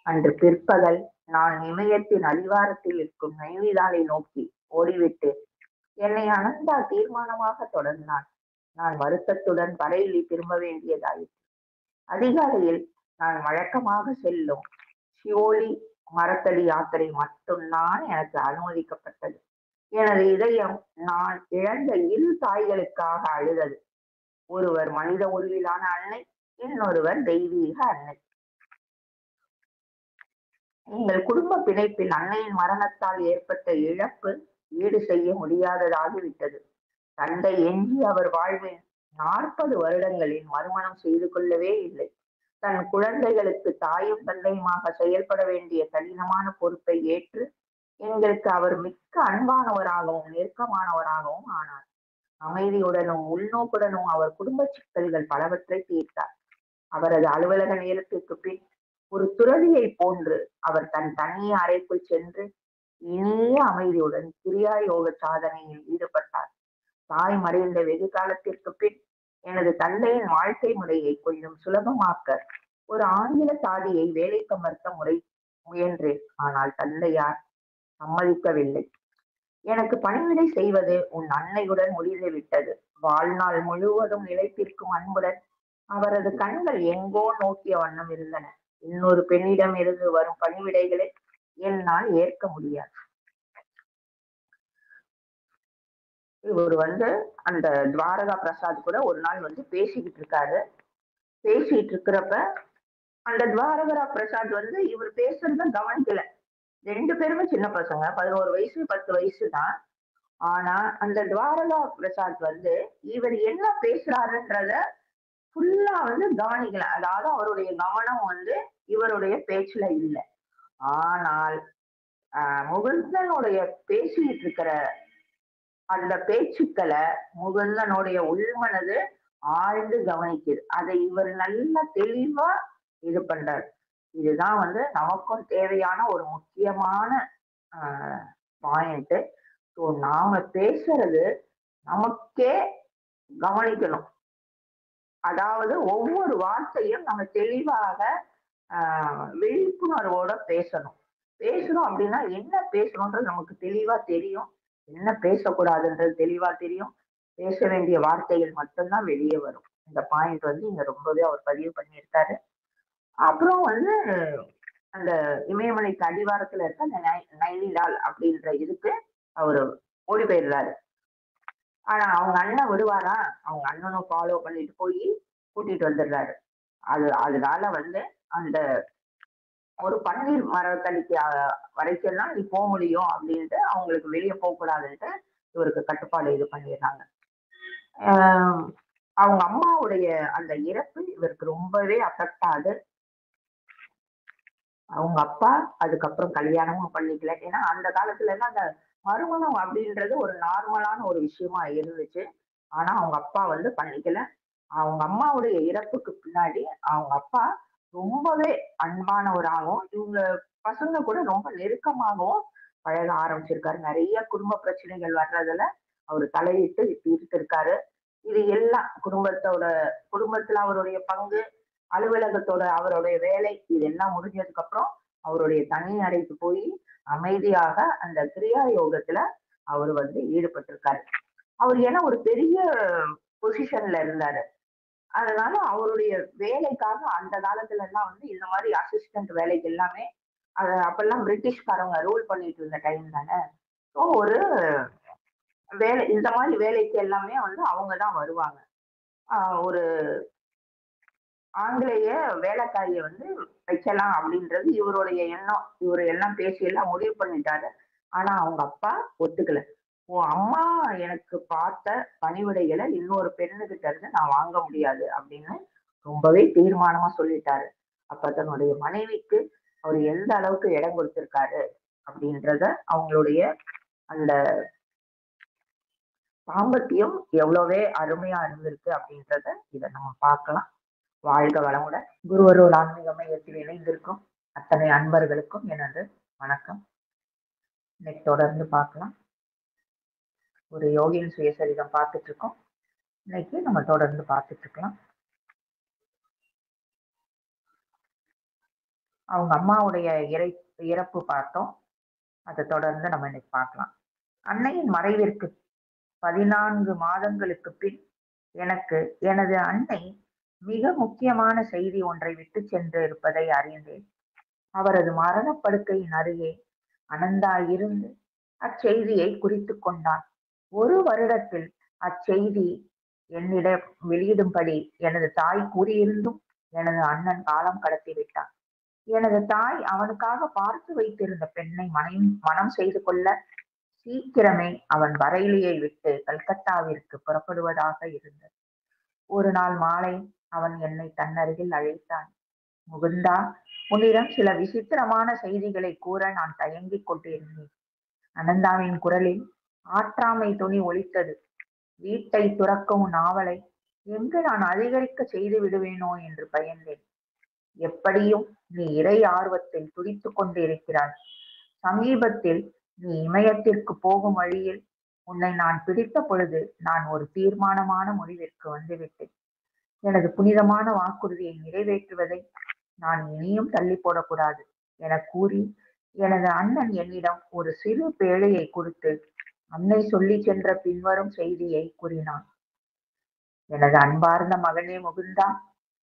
அன்று பிற்பகல் நான் இமயத்தின் அடிவாரத்தில் இருக்கும் நைனிதாலை நோக்கி ஓடிவிட்டு என்னை அனந்தா தீர்மானமாக தொடர்ந்தான். நான் வருத்தத்துடன் பறையிலி திரும்ப வேண்டியதாயிற்று. அதிகாலையில் நான் வழக்கமாக செல்லும் ஷியோலி மரத்தடி யாத்திரை மட்டும்தான் எனக்கு அனுமதிக்கப்பட்டது. எனது இதயம் நான் இழந்த இரு தாய்களுக்காக அழுதது. ஒருவர் மனித உருவிலான அன்னை, இன்னொருவர் தெய்வீக அன்னை. எங்கள் குடும்ப பிணைப்பில் அன்னையின் மரணத்தால் ஏற்பட்ட இழப்பு ஈடு செய்ய முடியாததாகிவிட்டது. தந்தை எஞ்சி அவர் வாழ்வின் 40 வருடங்களில் மறுமணம் செய்து கொள்ளவே இல்லை. தன் குழந்தைகளுக்கு தாயும் தந்தையுமாக செயல்பட வேண்டிய கடினமான பொறுப்பை ஏற்று எங்களுக்கு அவர் மிக்க அன்பானவராகவும் நெருக்கமானவராகவும் ஆனார். அமைதியுடனும் உள்நோக்குடனும் அவர் குடும்ப சிக்கல்கள் பலவற்றை தீர்த்தார். அவரது அலுவலக நேரத்திற்கு பின் ஒரு துறவியை போன்று அவர் தன் தனிய அறைக்குள் சென்று இனிய அமைதியுடன் கிரியா யோக சாதனையில் ஈடுபட்டார். தாய் மறைந்த வெகு காலத்திற்கு பின் எனது தந்தையின் வாழ்க்கை முறையை கொஞ்சம் சுலபமாக்க ஒரு ஆங்கில சாதியை வேலைக்கமர்த்த முயன்றேன். ஆனால் தந்தையார் சம்மதிக்கவில்லை. எனக்கு பணிவிடை செய்வது உன் அன்னையுடன் முடிந்து விட்டது. வாழ்நாள் முழுவதும் நிலைத்திருக்கும் அன்புடன் அவரது கண்கள் எங்கோ நோக்கிய வண்ணம் இருந்தன. இன்னொரு பெண்ணிடம் இருந்து வரும் பணிவிடைகளை என்னால் ஏற்க முடியாது. இவர் வந்து அந்த துவாரகா பிரசாத் கூட ஒரு நாள் வந்து பேசிக்கிட்டு இருக்காரு. பேசிட்டு இருக்கிறப்ப அந்த துவாரகா பிரசாத் வந்து இவர் பேசுறத கவனிக்கல. 2 பேருமே சின்ன பசங்க. 11 வயசு, 10 வயசு தான். ஆனா அந்த துவாரகா பிரசாத் வந்து இவர் என்ன பேசுறாருன்றத ஃபுல்லா வந்து கவனிக்கல. அதாவது அவருடைய கவனம் வந்து இவருடைய பேச்சுல இல்ல. ஆனால் முகுந்தனுடைய பேசிட்டு இருக்கிற அந்த பேச்சுக்களை முகுந்தனுடைய உள்மனது ஆழ்ந்து கவனிக்குது. அதை இவர் நல்லா தெளிவா இது பண்றாரு. இதுதான் வந்து நமக்கும் தேவையான ஒரு முக்கியமான பாயிண்ட். ஸோ நாம பேசுறது நமக்கே கவனிக்கணும். அதாவது ஒவ்வொரு வார்த்தையும் நம்ம தெளிவாக விழிப்புணர்வோட பேசணும். பேசணும் அப்படின்னா என்ன பேசணும்ன்றது நமக்கு தெளிவா தெரியும். என்ன பேசக்கூடாதுன்றது தெளிவா தெரியும். பேச வேண்டிய வார்த்தைகள் மட்டும்தான் வெளியே வரும். இந்த பாயிண்ட் வந்து இங்க ரொம்பவே அவர் பதிவு பண்ணியிருக்காரு. அப்புறம் வந்து அந்த இமயமலைக்கு அடிவாரத்துல இருக்க அந்த நைனிடால் அப்படின்ற இதுக்கு அவரு ஓடி போயிடுறாரு. ஆனா அவங்க அண்ணன் விடுவாரா? அவங்க அண்ணனும் ஃபாலோ பண்ணிட்டு போய் கூட்டிட்டு வந்துடுறாரு. அதனால வந்து அந்த ஒரு பன்னீர் மரத்தடிக்கு வரைக்கும் தான் நீ போக முடியும் அப்படின்ட்டு அவங்களுக்கு வெளியே போக கூடாதுன்ட்டு இவருக்கு கட்டுப்பாடு இது பண்ணிடுறாங்க. ஆஹ் அவங்க அம்மாவுடைய அந்த இறப்பு இவருக்கு ரொம்பவே அஃபெக்ட் ஆகுது. அவங்க அப்பா அதுக்கப்புறம் கல்யாணமும் பண்ணிக்கல. ஏன்னா அந்த காலத்துல எல்லாம் அந்த மறுமணம் அப்படின்றது ஒரு நார்மலான ஒரு விஷயமா இருந்துச்சு. ஆனா அவங்க அப்பா வந்து பண்ணிக்கல. அவங்க அம்மாவுடைய இறப்புக்கு பின்னாடி அவங்க அப்பா ரொம்பவே அன்பானவராகவும், இவங்க பசங்க கூட ரொம்ப நெருக்கமாகவும் பழக ஆரம்பிச்சிருக்காரு. நிறைய குடும்ப பிரச்சனைகள் வர்றதுல அவரு தலையிட்டு தீர்த்திருக்காரு. இது எல்லாம் குடும்பத்துல அவருடைய பங்கு, அலுவலகத்தோட அவருடைய வேலை இதெல்லாம் முடிஞ்சதுக்கு அப்புறம் அவருடைய தனி அறைக்கு போய் அமைதியாக அந்த கிரியா யோகத்துல அவர் வந்து ஈடுபட்டிருக்காரு. அவர் ஏன்னா ஒரு பெரிய பொசிஷன்ல இருந்தாரு. அதனால அவருடைய வேலைக்காக அந்த காலத்துல எல்லாம் வந்து இந்த மாதிரி அசிஸ்டன்ட் வேலைக்கு எல்லாமே அப்பெல்லாம் பிரிட்டிஷ்காரங்க ரூல் பண்ணிட்டு இருந்த டைம் தானே. ஸோ ஒரு வேலை இந்த மாதிரி வேலைக்கு எல்லாமே வந்து அவங்கதான் வருவாங்க. ஒரு ஆங்கிலேய வேலைக்காரிய வந்து வைக்கலாம் அப்படின்றது இவருடைய எண்ணம். இவரு எல்லாம் பேசி எல்லாம் முடிவு பண்ணிட்டாரு. ஆனா அவங்க அப்பா ஒத்துக்கல. உன் அம்மா எனக்கு பார்த்த பணிவிடைகளை இன்னொரு பெண்ணுகிட்ட இருந்து நான் வாங்க முடியாது அப்படின்னு ரொம்பவே தீர்மானமா சொல்லிட்டாரு. அப்ப தன்னுடைய மனைவிக்கு அவர் எந்த அளவுக்கு இடம் கொடுத்திருக்காரு அப்படின்றத அவங்களுடைய அந்த தாம்பத்தியம் எவ்வளவே அருமையா இருந்திருக்கு அப்படின்றத இதை நம்ம பார்க்கலாம். வாழ்க வளமுடன். குருவருள் ஆன்மீக மையத்தில் இணைந்திருக்கும் அத்தனை அன்பர்களுக்கும் எனது வணக்கம். இன்னைக்கு தொடர்ந்து பார்க்கலாம். ஒரு யோகியின் சுயசரிதம் பார்த்துட்டு இருக்கோம். இன்னைக்கு நம்ம தொடர்ந்து பார்த்துட்டு இருக்கலாம். அவங்க அம்மாவுடைய இறப்பு பார்த்தோம். அதை தொடர்ந்து நம்ம இன்னைக்கு பார்க்கலாம். அன்னையின் மறைவிற்கு 14 மாதங்களுக்கு பின் எனக்கு எனது அன்னை மிக முக்கியமான செய்தி ஒன்றை விட்டு சென்று இருப்பதை அறிந்தேன். அவரது மரணப்படுக்கையின் அருகே அனந்தா இருந்து அச்செய்தியை குறித்து கொண்டான். 1 வருடத்தில் அச்செய்தி என்னிடம் வெளியிடும்படி எனது தாய் கூறியிருந்தும் எனது அண்ணன் காலம் கடத்தி விட்டான். எனது தாய் அவனுக்காக பார்த்து வைத்திருந்த பெண்ணை மனம் செய்து கொள்ள சீக்கிரமே அவன் பரேலியை விட்டு கல்கத்தாவிற்கு புறப்படுவதாக இருந்தது. ஒரு நாள் மாலை அவன் என்னை தன்னருகில் அழைத்தான். முகுந்தா, உன்னிடம் சில விசித்திரமான செய்திகளை கூற நான் தயங்கிக் கொண்டிருந்தேன். அனந்தாவின் குரலில் ஆற்றாமை துணி ஒலித்தது. வீட்டை துறக்கும் நாவலை எங்கு நான் அதிகரிக்க செய்து விடுவேனோ என்று பயந்தேன். எப்படியும் நீ இறை ஆர்வத்தில் துடித்துக் கொண்டிருக்கிறாய். சமீபத்தில் நீ இமயத்திற்கு போகும் வழியில் உன்னை நான் பிடித்த பொழுது நான் ஒரு தீர்மானமான முடிவிற்கு வந்துவிட்டேன். எனது புனிதமான வாக்குறுதியை நிறைவேற்றுவதை நான் இனியும் தள்ளி போடக்கூடாது என கூறி எனது அண்ணன் என்னிடம் ஒரு சிறு பேழையை கொடுத்து அன்னை சொல்லி சென்ற பின்வரும் செய்தியை கூறினான். எனது அன்பார்ந்த மகனே முகுந்தா,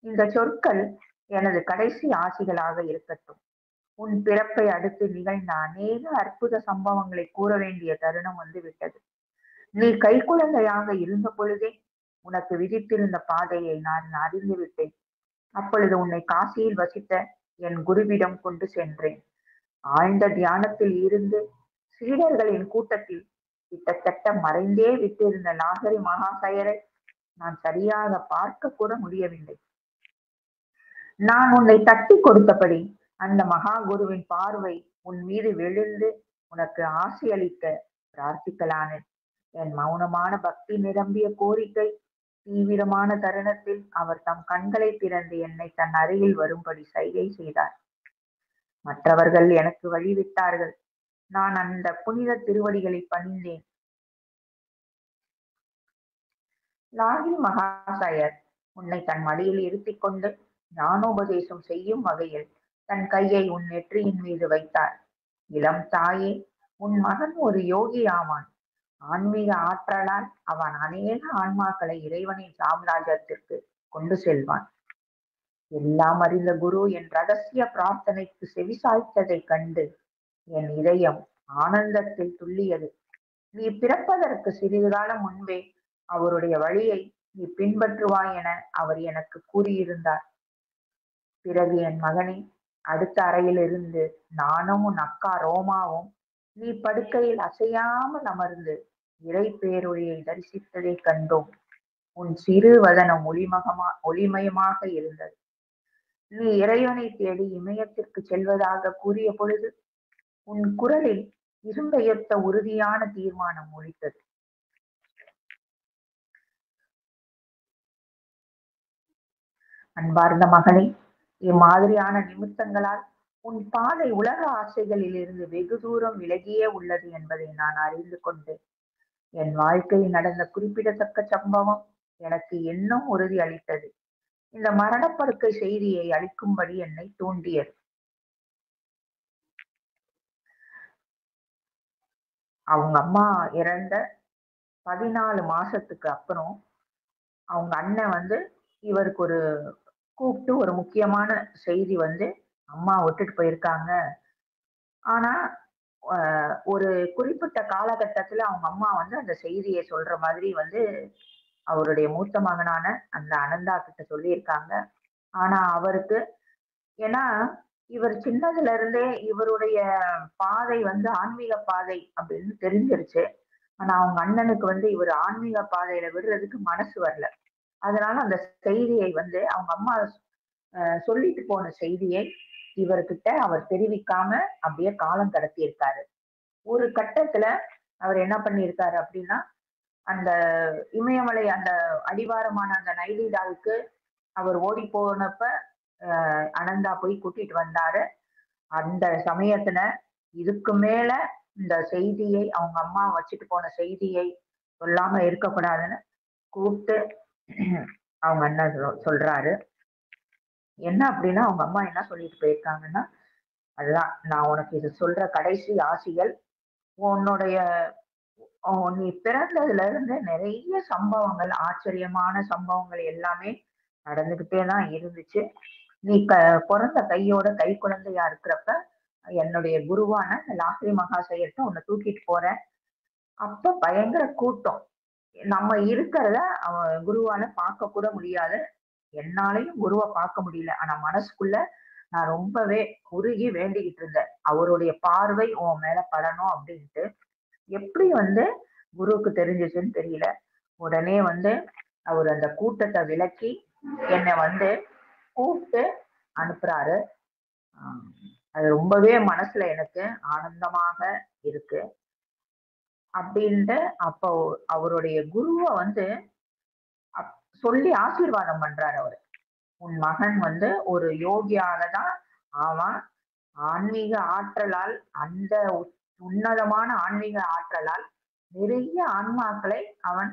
இந்த சொற்கள் எனது கடைசி ஆசிகளாக இருக்கட்டும். உன் பிறப்பை அடுத்து நிகழ்ந்த அநேக அற்புத சம்பவங்களை கூற வேண்டிய தருணம் வந்து விட்டது. நீ கைக்குழந்தையாக இருந்த பொழுதே உனக்கு விதித்திருந்த பாதையை நான் அறிந்து விட்டேன். அப்பொழுது உன்னை காசியில் வசித்த என் குருவிடம் கொண்டு சென்றேன். ஆழ்ந்த தியானத்தில் இருந்து சீடர்களின் கூட்டத்தில் கிட்டத்தட்ட மறைந்தே விட்டிருந்த நாகரி மகாசயரை நான் சரியாக பார்க்க கூட முடியவில்லை. நான் உன்னை தட்டி கொடுத்தபடி அந்த மகா குருவின் பார்வை உன் மீது விழுந்து உனக்கு ஆசி அளிக்க பிரார்த்திக்கலானேன். என் மௌனமான பக்தி நிரம்பிய கோரிக்கை தீவிரமான தருணத்தில் அவர் தம் கண்களை திறந்து என்னை தன் அருகில் வரும்படி சைகை செய்தார். மற்றவர்கள் எனக்கு வழிவிட்டார்கள். நான் அந்த புனித திருவடிகளை பணிந்தேன். லாகி மகாசயர் உன்னை தன் மடியில் இருத்திக் கொண்டு ஞானோபதேசம் செய்யும் வகையில் தன் கையை உன் நெற்றியின் மீது வைத்தார். இளம் தாயே, உன் மகன் ஒரு யோகி ஆவான். ஆன்மீக ஆற்றலால் அவன் அநேக ஆன்மாக்களை இறைவனின் சாம்ராஜ்யத்திற்கு கொண்டு செல்வான். எல்லாம் அறிந்த குரு என் ரகசிய பிரார்த்தனைக்கு செவிசாய்த்ததைக் கண்டு என் இதயம் ஆனந்தத்தில் துள்ளியது. நீ பிறப்பதற்கு சிறிது காலம் முன்பே அவருடைய வழியை நீ பின்பற்றுவாய் என அவர் எனக்கு கூறியிருந்தார். பிறகு என் மகனே, அடுத்த அறையில் இருந்து நானும் உன் அக்கா ரோமாவும் நீ படுக்கையில் அசையாமல் அமர்ந்து இறை பேரொழியை தரிசித்ததைக் கண்டோம். உன் சிறு வதனம் ஒளிமயமாக இருந்தது. நீ இறைவனை தேடி இமயத்திற்கு செல்வதாக கூறிய பொழுது உன் குரலில் இரும்பெயர்த்த உறுதியான தீர்மானம் ஒலித்தது. அன்பார்ந்த மகனே, இம்மாதிரியான நிமித்தங்களால் உன் பாதை உலக ஆசைகளில் இருந்து வெகு தூரம் விலகியே உள்ளது என்பதை நான் அறிந்து கொண்டேன். என் வாழ்க்கையில் நடந்த குறிப்பிடத்தக்க சம்பவம் எனக்கு இன்னும் உறுதி அளித்தது. இந்த மரணப்படுக்கை செய்தியை அளிக்கும்படி என்னை தூண்டியது. அவங்க அம்மா இறந்த 14 மாசத்துக்கு அப்புறம் அவங்க அண்ணன் வந்து இவருக்கு ஒரு கூப்பிட்டு ஒரு முக்கியமான செய்தி வந்து அம்மா விட்டுட்டு போயிருக்காங்க. ஆனா ஒரு குறிப்பிட்ட காலகட்டத்துல அவங்க அம்மா வந்து அந்த செய்தியை சொல்ற மாதிரி வந்து அவருடைய மூத்த மகனான அந்த அனந்தா கிட்ட சொல்லியிருக்காங்க. ஆனா அவருக்கு, ஏன்னா இவர் சின்னதுல இருந்தே இவருடைய பாதை வந்து ஆன்மீக பாதை அப்படின்னு தெரிஞ்சிருச்சு. ஆனா அவங்க அண்ணனுக்கு வந்து இவர் ஆன்மீக பாதையில விடுறதுக்கு மனசு வரல. அதனால அந்த செய்தியை வந்து அவங்க அம்மா சொல்லிட்டு போன செய்தியை இவர்கிட்ட அவர் தெரிவிக்காம அப்படியே காலம் கடத்தி இருக்காரு. ஒரு கட்டத்துல அவர் என்ன பண்ணியிருக்காரு அப்படின்னா, அந்த இமயமலை அந்த அடிவாரமான அந்த நைனிடாலுக்கு அவர் ஓடி போனப்ப அனந்தா போய் கூட்டிட்டு வந்தாரு. அந்த சமயத்துல இதுக்கு மேல இந்த செய்தியை அவங்க அம்மா வச்சுட்டு போன செய்தியை சொல்லாம இருக்கக்கூடாதுன்னு கூப்பிட்டு அவங்க அண்ணன் சொல்றாரு. என்ன அப்படின்னா, அவங்க அம்மா என்ன சொல்லிட்டு போயிருக்காங்கன்னா, அதுதான் நான் உனக்கு இது சொல்ற கடைசி ஆசிகள். உன்னுடைய நீ பிறந்ததுல இருந்து நிறைய சம்பவங்கள், ஆச்சரியமான சம்பவங்கள் எல்லாமே நடந்துகிட்டே தான் இருந்துச்சு. நீ பிறந்த கையோட கை குழந்தையா இருக்கிறப்ப என்னுடைய குருவான லாஹ்ரி மகாசயர்கிட்ட உன்னை தூக்கிட்டு போறேன். அப்ப பயங்கர கூட்டம். நம்ம இருக்கிறத அவன் குருவால பார்க்க கூட முடியாது. என்னாலையும் குருவை பார்க்க முடியல. ஆனா மனசுக்குள்ள நான் ரொம்பவே உருகி வேண்டிக்கிட்டு இருந்தேன். அவருடைய பார்வை உன் மேல படணும் அப்படின்ட்டு. எப்படி வந்து குருவுக்கு தெரிஞ்சிச்சுன்னு தெரியல. உடனே வந்து அவர் அந்த கூட்டத்தை விலக்கி என்னை வந்து கூப்பிட்டு அனுப்புறாரு. அது ரொம்பவே மனசுல எனக்கு ஆனந்தமாக இருக்கு. அப்படின்ட்டு அப்போ அவருடைய குருவை வந்து சொல்லி ஆசீர்வாதம் பண்றாரு அவரு. உன் மகன் வந்து ஒரு யோகியாக தான் ஆவான். ஆன்மீக ஆற்றலால், அந்த உன்னதமான ஆன்மீக ஆற்றலால் நிறைய ஆன்மாக்களை அவன்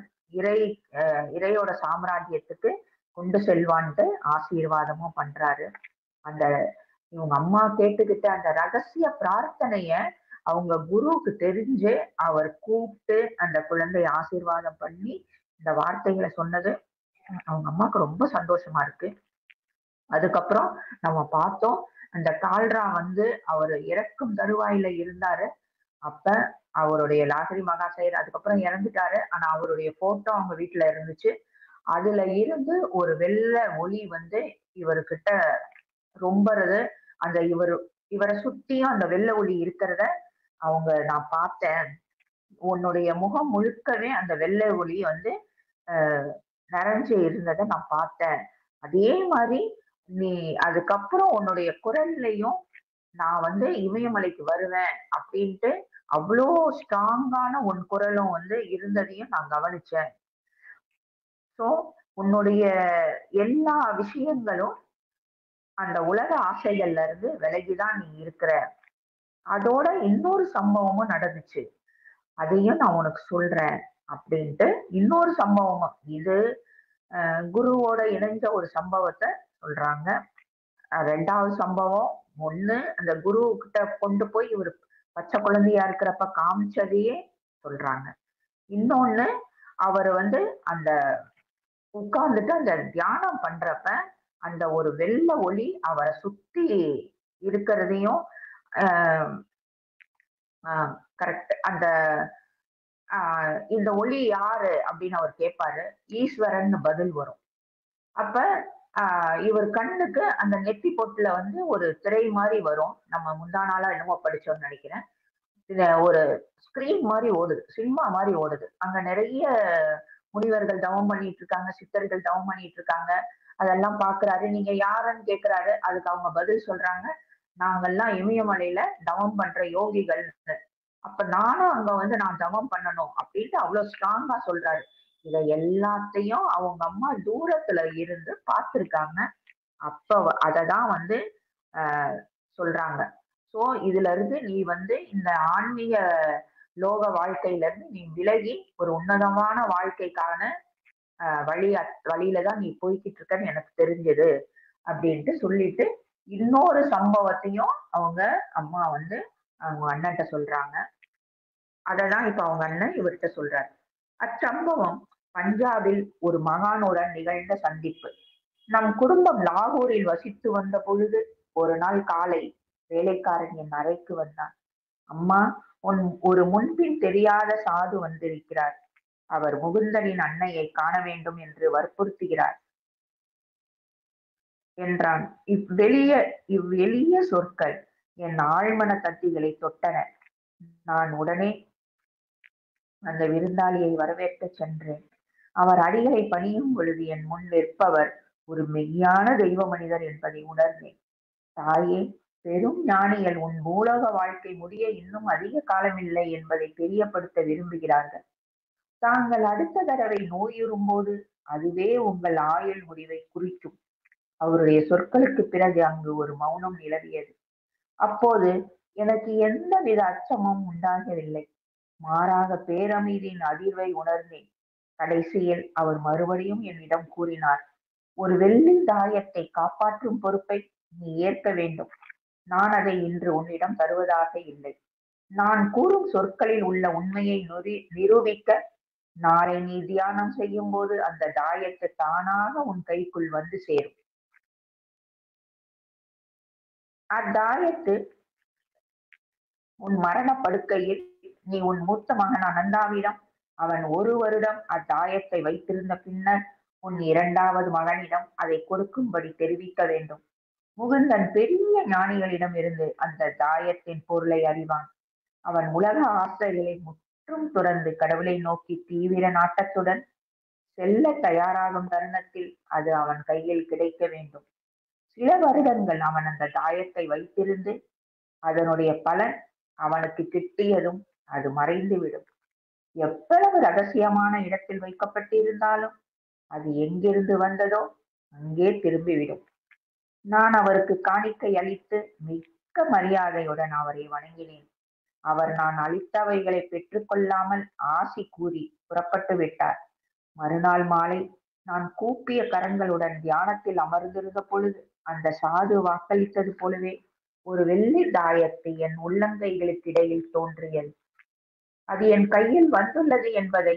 இறையோட சாம்ராஜ்யத்துக்கு கொண்டு செல்வான்ட்டு ஆசீர்வாதமும் பண்றாரு. அந்த இவங்க அம்மா கேட்டுக்கிட்ட அந்த ரகசிய பிரார்த்தனைய அவங்க குருவுக்கு தெரிஞ்சு அவர் கூப்பிட்டு அந்த குழந்தைய ஆசீர்வாதம் பண்ணி இந்த வார்த்தைகளை சொன்னது அவங்க அம்மாவுக்கு ரொம்ப சந்தோஷமா இருக்கு. அதுக்கப்புறம் நம்ம பார்த்தோம், அந்த கால்ரா வந்து அவர் இறக்கும் தருவாயில இருந்தாரு. அப்ப அவருடைய லாஹ்ரி மகாசயர் அதுக்கப்புறம் இறந்துட்டாரு. ஆனா அவருடைய போட்டோ அவங்க வீட்டுல இருந்துச்சு. அதுல இருந்து ஒரு வெள்ளை ஒளி வந்து இவர்கிட்ட ரொம்பறது. அந்த இவரை சுத்தியும் அந்த வெள்ளை ஒளி இருக்கிறத நான் பார்த்தேன். உன்னுடைய முகம் முழுக்கவே அந்த வெள்ளை ஒளி வந்து நிறைஞ்சு இருந்ததை நான் பார்த்தேன். அதே மாதிரி நீ அதுக்கப்புறம் உன்னுடைய குரல்லையும் நான் வந்து இமயமலைக்கு வருவேன் அப்படின்ட்டு அவ்வளோ ஸ்ட்ராங்கான உன் குரலும் வந்து இருந்ததையும் நான் கவனிச்சேன். சோ உன்னுடைய எல்லா விஷயங்களும் அந்த உலக ஆசைகள்ல இருந்து விலகிதான் நீ இருக்கிற. அதோட இன்னொரு சம்பவமும் நடந்துச்சு. அதையும் நான் உனக்கு சொல்றேன் அப்படின்ட்டு இன்னொரு சம்பவமும் இது குருவோட இணைஞ்ச ஒரு சம்பவத்தை சொல்றாங்க. 2வது சம்பவம் ஒண்ணு, அந்த குரு கிட்ட கொண்டு போய் இவர் பச்சை குழந்தையா இருக்கிறப்ப காமிச்சதையே சொல்றாங்க. இன்னொன்னு அவர் வந்து அந்த உட்கார்ந்துட்டு அந்த தியானம் பண்றப்ப அந்த ஒரு வெள்ள ஒளி அவரை சுத்தி இருக்கிறதையும் கரெக்ட் அந்த இந்த ஒளி யாரு அப்படின்னு அவர் கேட்பாரு. ஈஸ்வரன் பதில் வரும். அப்ப இவர் கண்ணுக்கு அந்த நெத்தி பொட்டுல வந்து ஒரு திரை மாதிரி வரும். நம்ம முந்தா நாளா என்னமோ படிச்சோம்னு நினைக்கிறேன். இத ஒரு ஸ்கிரீன் மாதிரி ஓடுது, சினிமா மாதிரி ஓடுது. அங்க நிறைய முனிவர்கள் தவம் பண்ணிட்டு இருக்காங்க, சித்தர்கள் தவம் பண்ணிட்டு இருக்காங்க. அதெல்லாம் பாக்குறாரு. நீங்க யாருன்னு கேக்குறாரு. அதுக்கு அவங்க பதில் சொல்றாங்க, நாங்கெல்லாம் இமயமலையில தவம் பண்ற யோகிகள். அப்ப நானும் அங்க வந்து நான் தவம் பண்ணணும் அப்படின்ட்டு அவ்வளவு ஸ்ட்ராங்கா சொல்றாரு. இத எல்லாத்தையும் அவங்க அம்மா தூரத்துல இருந்து பார்த்திருக்காங்க. அப்ப அததான் வந்து சொல்றாங்க. சோ இதுல இருந்து நீ வந்து இந்த ஆன்மீக லோக வாழ்க்கையில இருந்து நீ விலகி ஒரு உன்னதமான வாழ்க்கைக்கான வழியில தான் நீ போய்கிட்டு இருக்கன்னு எனக்கு தெரிஞ்சது அப்படின்ட்டு சொல்லிட்டு இன்னொரு சம்பவத்தையும் அவங்க அம்மா வந்து அவங்க அண்ணன்ட்ட சொல்றாங்க. அததான் இப்ப அவங்க அண்ணன் இவர்கிட்ட சொல்றாரு. அச்சம்பவம் பஞ்சாபில் ஒரு மகானுடன் நிகழ்ந்த சந்திப்பு. நம் குடும்பம் லாகூரில் வசித்து வந்த பொழுது ஒரு நாள் காலை வேலைக்காரன் என் அறைக்கு வந்தான். அம்மா, ஒரு முன்பின் தெரியாத சாது வந்திருக்கிறார். அவர் முகுந்தனின் அன்னையை காண வேண்டும் என்று வற்புறுத்துகிறார் என்றான். இவ்வெளிய சொற்கள் என் ஆழ்மன தட்டிகளை தொட்டன. நான் உடனே அந்த விருந்தாளியை வரவேற்கச் சென்றேன். அவர் அடிகளை பணியும் பொழுது என் முன் நிற்பவர் ஒரு மெய்யான தெய்வ மனிதர் என்பதை உணர்ந்தேன். தாயே, பெரும் ஞானிகள் உன் பூலோக வாழ்க்கை முடிய இன்னும் அதிக காலமில்லை என்பதை தெரியப்படுத்த விரும்புகிறார்கள். தாங்கள் அடுத்த தடவை நோயுறும்போது அதுவே உங்கள் ஆயுள் முடிவை குறிக்கும். அவருடைய சொற்களுக்கு பிறகு அங்கு ஒரு மௌனம் நிலவியது. அப்போது எனக்கு எந்தவித அச்சமும் உண்டாகவில்லை. மாறாக பேரமைதியின் அதிர்வை உணர்ந்தேன். கடைசியில் அவர் மறுபடியும் என்னிடம் கூறினார், ஒரு வெள்ளி தாயத்தை காப்பாற்றும் பொறுப்பை நீ ஏற்க வேண்டும். நான் அதை இன்று உன்னிடம் தருவதாக இல்லை. நான் கூறும் சொற்களில் உள்ள உண்மையை நிரூபிக்க நாளை நீ தியானம் செய்யும் போது அந்த தாயத்து தானாக உன் கைக்குள் வந்து சேரும். அத்தாயத்து உன் மரண படுக்கையில் நீ உன் மூத்த மகன் அனந்தாவிடம் அவன் 1 வருடம் அத்தாயத்தை வைத்திருந்த பின்னர் உன் 2வது மகனிடம் அதை கொடுக்கும்படி தெரிவிக்க வேண்டும். முகுந்தன் பெரிய ஞானிகளிடம் இருந்து அந்த தாயத்தின் பொருளை அறிவான். அவன் உலக ஆசைகளை முற்றும் துறந்து கடவுளை நோக்கி தீவிர நாட்டத்துடன் செல்ல தயாராகும் தருணத்தில் அது அவன் கையில் கிடைக்க வேண்டும். சில வருடங்கள் அவன் அந்த தாயத்தை வைத்திருந்து அதனுடைய பலன் அவனுக்கு கிட்டியதும் அது மறைந்துவிடும். எவ்வளவு ரகசியமான இடத்தில் வைக்கப்பட்டிருந்தாலும் அது எங்கிருந்து வந்ததோ அங்கே திரும்பிவிடும். நான் அவருக்கு காணிக்கை அளித்து மிக்க மரியாதையுடன் அவரை வணங்கினேன். அவர் நான் அளித்தவைகளை பெற்றுக்கொள்ளாமல் ஆசி கூறி புறப்பட்டு விட்டார். மறுநாள் மாலை நான் கூப்பிய கரங்களுடன் தியானத்தில் அமர்ந்திருந்த பொழுது அந்த சாது வாக்களித்தது போலவே ஒரு வெள்ளி தாயத்து என் உள்ளங்கைகளுக்கு இடையில் தோன்றியது. அது என் கையில் வந்துள்ளது என்பதை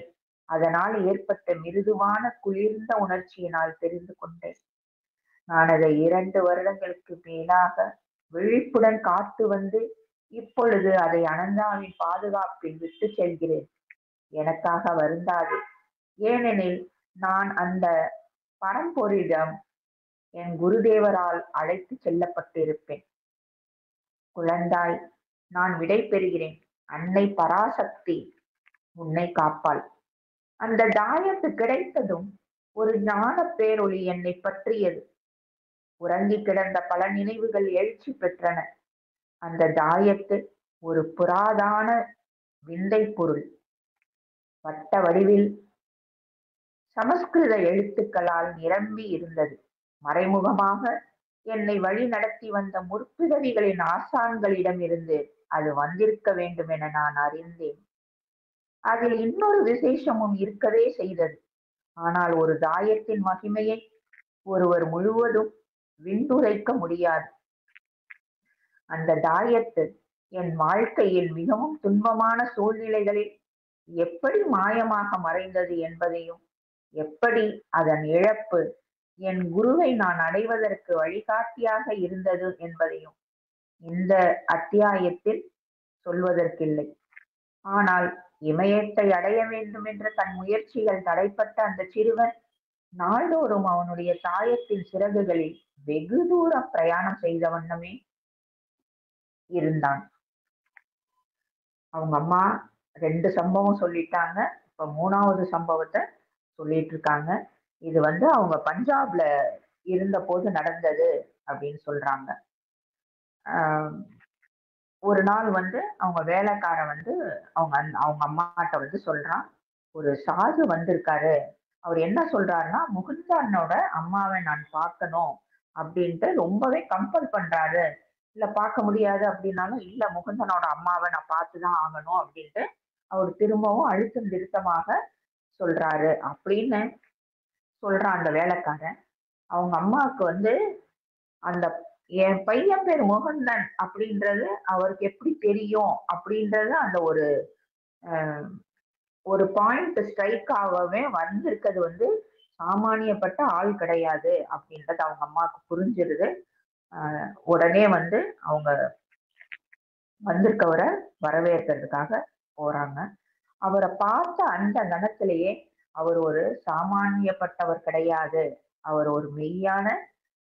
அதனால் ஏற்பட்ட மிருதுவான குளிர்ந்த உணர்ச்சியினால் தெரிந்து கொண்டேன். நான் அதை 2 வருடங்களுக்கு மேலாக விழிப்புடன் காத்து வந்து இப்பொழுது அதை அனந்தாவின் பாதுகாப்பில் விட்டு செல்கிறேன். எனக்காக வருந்தாது. ஏனெனில் நான் அந்த பரம்பொருளிடம் என் குருதேவரால் அழைத்து செல்லப்பட்டிருப்பேன். குழந்தாய், நான் விடை பெறுகிறேன். அன்னை பராசக்தி உன்னை காப்பாள். அந்த தாயத்து கிடைத்ததும் ஒரு ஞான பேரொளி என்னை பற்றியது. உறங்கி கிடந்த பல நினைவுகள் எழுச்சி பெற்றன. அந்த தாயத்து ஒரு புராதான விந்தை பொருள். வட்ட வடிவில் சமஸ்கிருத எழுத்துக்களால் நிரம்பி இருந்தது. மறைமுகமாக என்னை வழி நடத்தி வந்த முற்பிறவிகளின் ஆசான்களிடம் இருந்து அது வந்திருக்க வேண்டும் என நான் அறிந்தேன். அதில் இன்னொரு விசேஷமும் இருக்கவே செய்தது. ஆனால் ஒரு தாயத்தின் மகிமையை ஒருவர் முழுவதும் விண்டுரைக்க முடியாது. அந்த தாயத்து என் வாழ்க்கையில் மிகவும் துன்பமான சூழ்நிலைகளில் எப்படி மாயமாக மறைந்தது என்பதையும், எப்படி அதன் இழப்பு என் குருவை நான் அடைவதற்கு வழிகாட்டியாக இருந்தது என்பதையும் இந்த அத்தியாயத்தில் சொல்வதற்கில்லை. ஆனால் இமயத்தை அடைய வேண்டும் என்ற தன் முயற்சிகள் தடைப்பட்ட அந்த சிறுவன் நாள்தோறும் அவனுடைய தாயத்தின் சிறகுகளில் வெகு தூரம் பிரயாணம் செய்த வண்ணமே இருந்தான். அவங்க அம்மா 2 சம்பவம் சொல்லிட்டாங்க. இப்ப 3வது சம்பவத்த சொல்லிட்டு இருக்காங்க. இது அவங்க பஞ்சாப்ல இருந்தபோது நடந்தது அப்படின்னு சொல்றாங்க. ஆ ஒரு நாள் அவங்க வேலைக்காரன் அவங்க அம்மாட்ட சொல்றான். ஒரு சாது வந்திருக்காரு. அவர் என்ன சொல்றாருன்னா, முகுந்தனோட அம்மாவ நான் பார்க்கணும் அப்படின்ட்டு ரொம்பவே கம்பல் பண்றாரு. இல்ல பார்க்க முடியாது அப்படின்னாலும், இல்ல முகுந்தனோட அம்மாவ நான் பார்த்து தான் ஆகணும் அப்படின்ட்டு அவர் திரும்பவும் அழுத்தம் திருத்தமாக சொல்றாரு அப்படின்னு சொல்றான் அந்த வேலைக்காரன். அவங்க அம்மாவுக்கு அந்த என் பையன் பேர் முகுந்தன் அப்படின்றது அவருக்கு எப்படி தெரியும் அப்படின்றது அந்த ஒரு ஒரு பாயிண்ட் ஸ்ட்ரைக் ஆகவே வந்திருக்கிறது சாமானியப்பட்ட ஆள் கிடையாது அப்படின்றது அவங்க அம்மாவுக்கு புரிஞ்சிருது. உடனே அவங்க வந்திருக்கவரை வரவேற்கிறதுக்காக போறாங்க. அவரை பார்த்த அந்த கணத்திலேயே அவர் ஒரு சாமானியப்பட்டவர் கிடையாது, அவர் ஒரு மெய்யான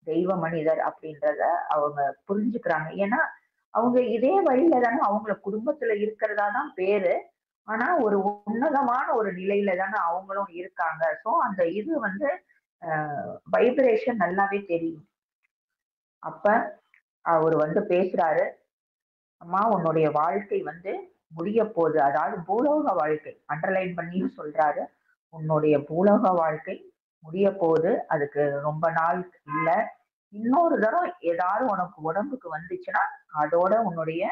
தெய்வ மனிதர் அப்படின்றத அவங்க புரிஞ்சுக்கிறாங்க. ஏன்னா அவங்க இதே வழியில தானே அவங்கள குடும்பத்துல இருக்கிறதா தான் பேரு. ஆனா ஒரு உன்னதமான ஒரு நிலையில தானே அவங்களும் இருக்காங்க. சோ அந்த இது வைப்ரேஷன் நல்லாவே தெரியும். அப்ப அவரு பேசுறாரு. அம்மா உன்னுடைய வாழ்க்கை முடிய போகுது. அதாவது பூலோக வாழ்க்கை அண்டர்லைன் பண்ணியும் சொல்றாரு. உன்னுடைய பூலோக வாழ்க்கை முடிய போகுது. அதுக்கு ரொம்ப நாள் இல்ல. இன்னொரு தரம் ஏதாவது உனக்கு உடம்புக்கு வந்துச்சுன்னா அதோட உன்னுடைய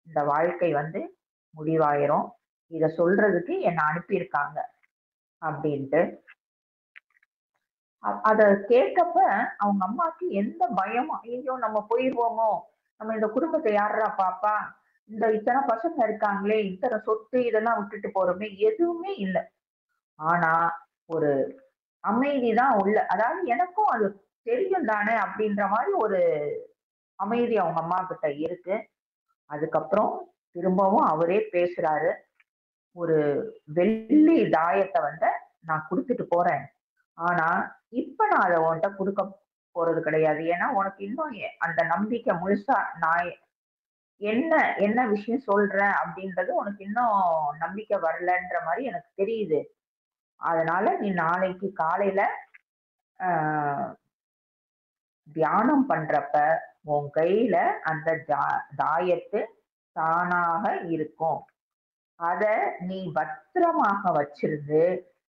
இந்த வாழ்க்கை முடிவாயிரும். இத சொல்றதுக்கு என்ன அனுப்பியிருக்காங்க அப்படின்ட்டு. அத கேட்டப்ப அவங்க அம்மாக்கு எந்த பயமும், ஐயோ நம்ம போயிருவோமோ, நம்ம இந்த குடும்பத்தை யார்ரா பாப்பா, இந்த இத்தனை பசங்க இருக்காங்களே, இத்தனை சொத்து இதெல்லாம் விட்டுட்டு போறோமே, எதுவுமே இல்ல. ஆனா ஒரு அமைதி தான் உள்ள. அதாவது எனக்கும் அது தெரியும் தானே அப்படின்ற மாதிரி ஒரு அமைதி அவங்க அம்மா கிட்ட இருக்கு. அதுக்கப்புறம் திரும்பவும் அவரே பேசுறாரு. ஒரு வெள்ளி தாயத்தை நான் குடுத்துட்டு போறேன். ஆனா இப்ப நான் அத உன்ட்ட குடுக்க போறது கிடையாது. ஏன்னா உனக்கு இன்னும் அந்த நம்பிக்கை முழுசா நான் என்ன என்ன விஷயம் சொல்றேன் அப்படின்றது உனக்கு இன்னும் நம்பிக்கை வரலன்ற மாதிரி எனக்கு தெரியுது. அதனால நீ நாளைக்கு காலையில ஆ தியானம் பண்றப்ப உன் கையில அந்த தாயத்து தானாக இருக்கும். அத நீ பத்திரமாக வச்சிருந்து,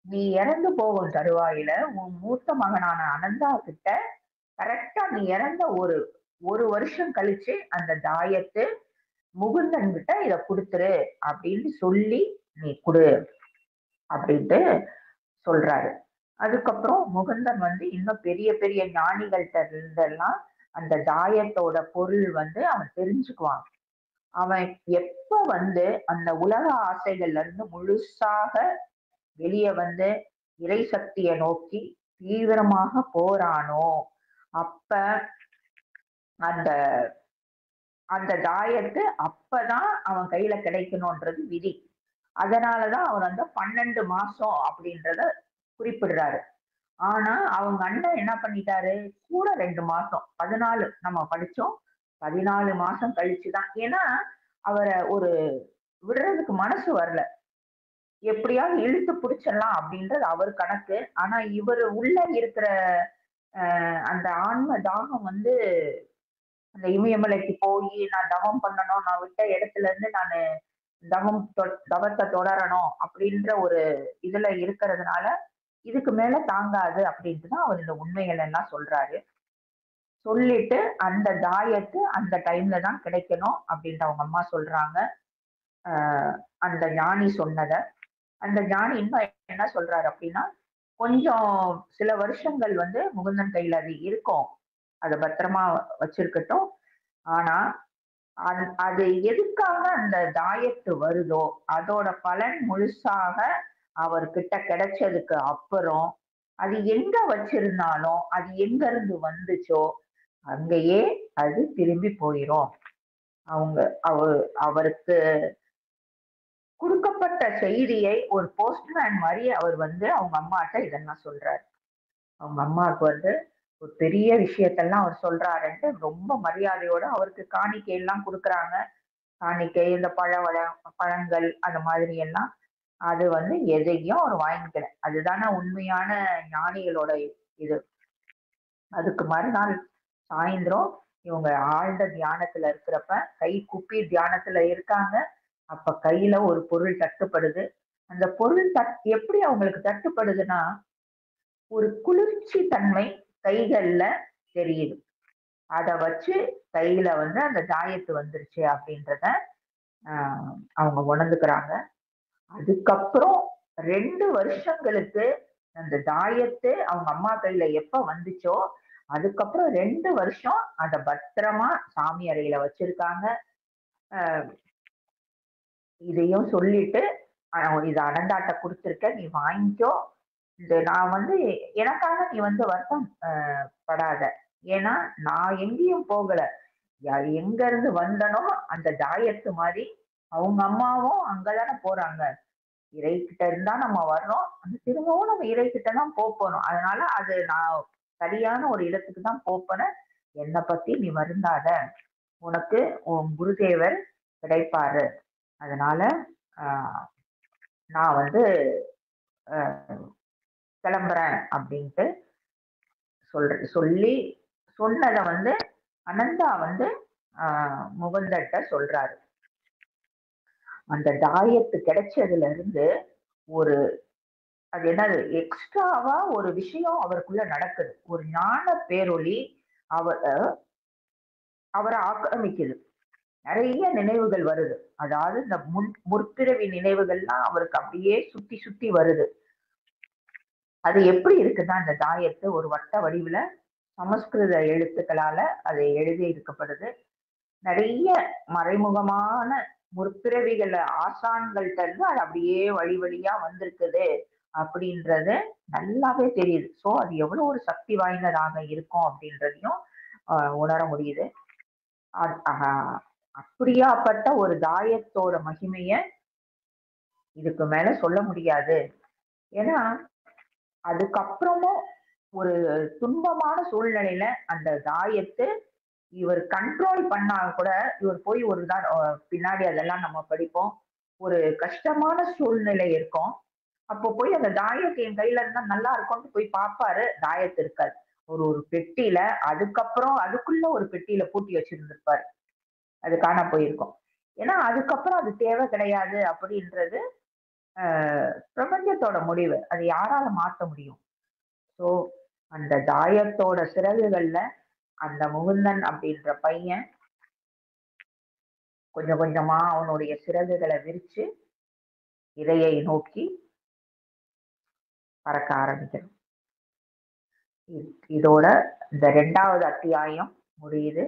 நீ இறந்து போகும் தருவாயில உன் மூத்த மகனான அனந்தா கிட்ட கரெக்டா நீ இறந்த ஒரு வருஷம் கழிச்சு அந்த தாயத்து முகுந்தன் கிட்ட இத குடுத்துரு அப்படின்னு சொல்லி நீ குடு அப்படின்ட்டு சொல்றாரு. அதுக்கப்புறம் முகுந்தன் இன்னும் பெரிய பெரிய ஞானிகள்ட்ட இருந்தெல்லாம் அந்த தாயத்தோட பொருள் அவன் தெரிஞ்சுக்குவான். அவன் எப்ப அந்த உலக ஆசைகள்ல இருந்து முழுசாக வெளியே இறை சக்தியை நோக்கி தீவிரமாக போறானோ, அப்ப அந்த அந்த தாயத்து அப்பதான் அவன் கையில கிடைக்கணும்ன்றது விதி. அதனாலதான் அவர் 12 மாசம் அப்படின்றத குறிப்பிடுறாரு. ஆனா அவங்க அண்ணன் என்ன பண்ணிட்டாரு, கூட 2 மாசம் 14 நம்ம படிச்சோம். 14 மாசம் கழிச்சுதான். ஏன்னா அவரை ஒரு விடுறதுக்கு மனசு வரல. எப்படியாவது இழுத்து பிடிச்சிடலாம் அப்படின்றது அவர் கணக்கு. ஆனா இவரு உள்ள இருக்கிற அந்த ஆன்ம தாகம் அந்த இமயமலைக்கு போய் நான் தவம் பண்ணணும், நான் விட்ட இடத்துல இருந்து நானு தவத்தை தொடரணும் அப்படின்ற ஒரு இதுல இருக்கிறதுனால இதுக்கு மேல தாங்காது அப்படின்ட்டு தான் அவர் இந்த உண்மைகள் எல்லாம் சொல்றாரு. சொல்லிட்டு அந்த தாயத்து அந்த டைம்ல தான் கிடைக்கணும் அப்படின்ட்டு அவங்க அம்மா சொல்றாங்க. அந்த ஞானி சொன்னத. அந்த ஞானி இன்னும் என்ன சொல்றாரு அப்படின்னா, கொஞ்சம் சில வருஷங்கள் முகுந்தன் கையில அது இருக்கும். அத பத்திரமா வச்சிருக்கட்டும். ஆனா அது எதுக்காக அந்த தாயத்து வருதோ அதோட பலன் முழுசாக அவர்கிட்ட கிடைச்சதுக்கு அப்புறம் அது எங்க வச்சிருந்தாலும் அது எங்க இருந்து வந்துச்சோ அங்கேயே அது திரும்பி போயிரும். அவங்க அவருக்கு குடுக்கப்பட்ட செய்தியை ஒரு போஸ்ட்மேன் மாதிரி அவர் அவங்க அம்மாட்ட இதெல்லாம் சொல்றாரு. அவங்க அம்மாவுக்கு ஒரு பெரிய விஷயத்தெல்லாம் அவர் சொல்றாருன்ட்டு ரொம்ப மரியாதையோட அவருக்கு காணிக்கை எல்லாம் கொடுக்குறாங்க. காணிக்கை, இந்த பழங்கள் அந்த மாதிரி எல்லாம் அது எதையும் அவர் வாங்கிக்கல. அதுதானே உண்மையான ஞானிகளோட இது. அதுக்கு மறுநாள் சாயந்தரம் இவங்க ஆழ்ந்த தியானத்துல இருக்கிறப்ப, கை குப்பி தியானத்துல இருக்காங்க. அப்ப கையில ஒரு பொருள் தட்டுப்படுது. அந்த பொருள் எப்படி அவங்களுக்கு தட்டுப்படுதுன்னா, ஒரு குளிர்ச்சி தன்மை கைகள்ல தெரியுது. அத வச்சு கையில அந்த தாயத்து வந்துருச்சு அப்படின்றத அவங்க உணர்ந்துக்கிறாங்க. அதுக்கப்புறம் 2 வருஷங்களுக்கு அந்த தாயத்து அவங்க அம்மா கையில எப்ப வந்துச்சோ அதுக்கப்புறம் 2 வருஷம் அத பத்திரமா சாமி அறையில வச்சிருக்காங்க. இதையும் சொல்லிட்டு இத அனந்தாட்ட கொடுத்துருக்க, நீ வாங்கிக்கோ. இது நான் எனக்காக நீ வருத்தம் படாத. ஏன்னா நான் எங்கேயும் போகல. எங்க இருந்து வந்தனோ அந்த தாயத்து மாதிரி அவங்க அம்மாவும் அங்கதானே போறாங்க. இறைக்கிட்ட இருந்தா நம்ம வர்றோம். அந்த திரும்பவும் நம்ம இறைக்கிட்ட தான் போறோம். அதனால அது நான் சரியான ஒரு இடத்துக்கு தான் போறேன். என்னை பத்தி நீ வருந்தாத. உனக்கு உன் குருதேவர் கிடைப்பாரு. அதனால நான் கிளம்புறேன் அப்படின்ட்டு சொல்லி சொன்னதை அனந்தா முகுந்தட்ட சொல்றாரு. அந்த தாயத்து கிடைச்சதுல இருந்து ஒரு அது என்னது எக்ஸ்ட்ராவா ஒரு விஷயம் அவருக்குள்ள நடக்குது. ஒரு ஞான பேரொளி அவரை ஆக்கிரமிக்குது. நிறைய நினைவுகள் வருது. அதாவது இந்த முற்பிறவி நினைவுகள்லாம் அவருக்கு அப்படியே சுத்தி சுத்தி வருது. அது எப்படி இருக்குன்னா, அந்த தாயத்து ஒரு வட்ட வடிவுல சமஸ்கிருத எழுத்துக்களால அது எழுதி இருக்கப்படுது. நிறைய மறைமுகமான முற்பிறவிகள் ஆசான்கள்ட்ட இருந்து அது அப்படியே வழி வழியா வந்திருக்குது அப்படின்றது நல்லாவே தெரியுது. சோ அது எவ்வளவு ஒரு சக்தி வாய்ந்ததாக இருக்கும் அப்படின்றதையும் உணர முடியுது. அப்படியாப்பட்ட ஒரு தாயத்தோட மகிமைய இதுக்கு மேல சொல்ல முடியாது. ஏன்னா அதுக்கப்புறமும் ஒரு துன்பமான சூழ்நிலையில அந்த தாயத்து இவர் கண்ட்ரோல் பண்ணா கூட இவர் போய் ஒரு பின்னாடி அதெல்லாம் நம்ம படிப்போம். ஒரு கஷ்டமான சூழ்நிலை இருக்கும். அப்போ போய் அந்த தாயத்து என் கையில இருந்தா நல்லா இருக்கும்னு போய் பார்ப்பாரு. தாயத்து இருக்காது. ஒரு பெட்டியில அதுக்கப்புறம் அதுக்குள்ள ஒரு பெட்டியில பூட்டி வச்சிருந்திருப்பாரு. அது காண போயிருக்கும். ஏன்னா அதுக்கப்புறம் அது தேவை கிடையாது அப்படின்றது பிரபஞ்சத்தோட முடிவு. அது யாரால மாத்த முடியும்? சோ அந்த தாயத்தோட சிறகுகள்ல அந்த முகுந்தன் அப்படின்ற பையன் கொஞ்சம் கொஞ்சமா அவனுடைய சிறகுகளை விரிச்சு இறையை நோக்கி பறக்க ஆரம்பிக்கணும். இதோட இந்த 2வது அத்தியாயம் முடியுது.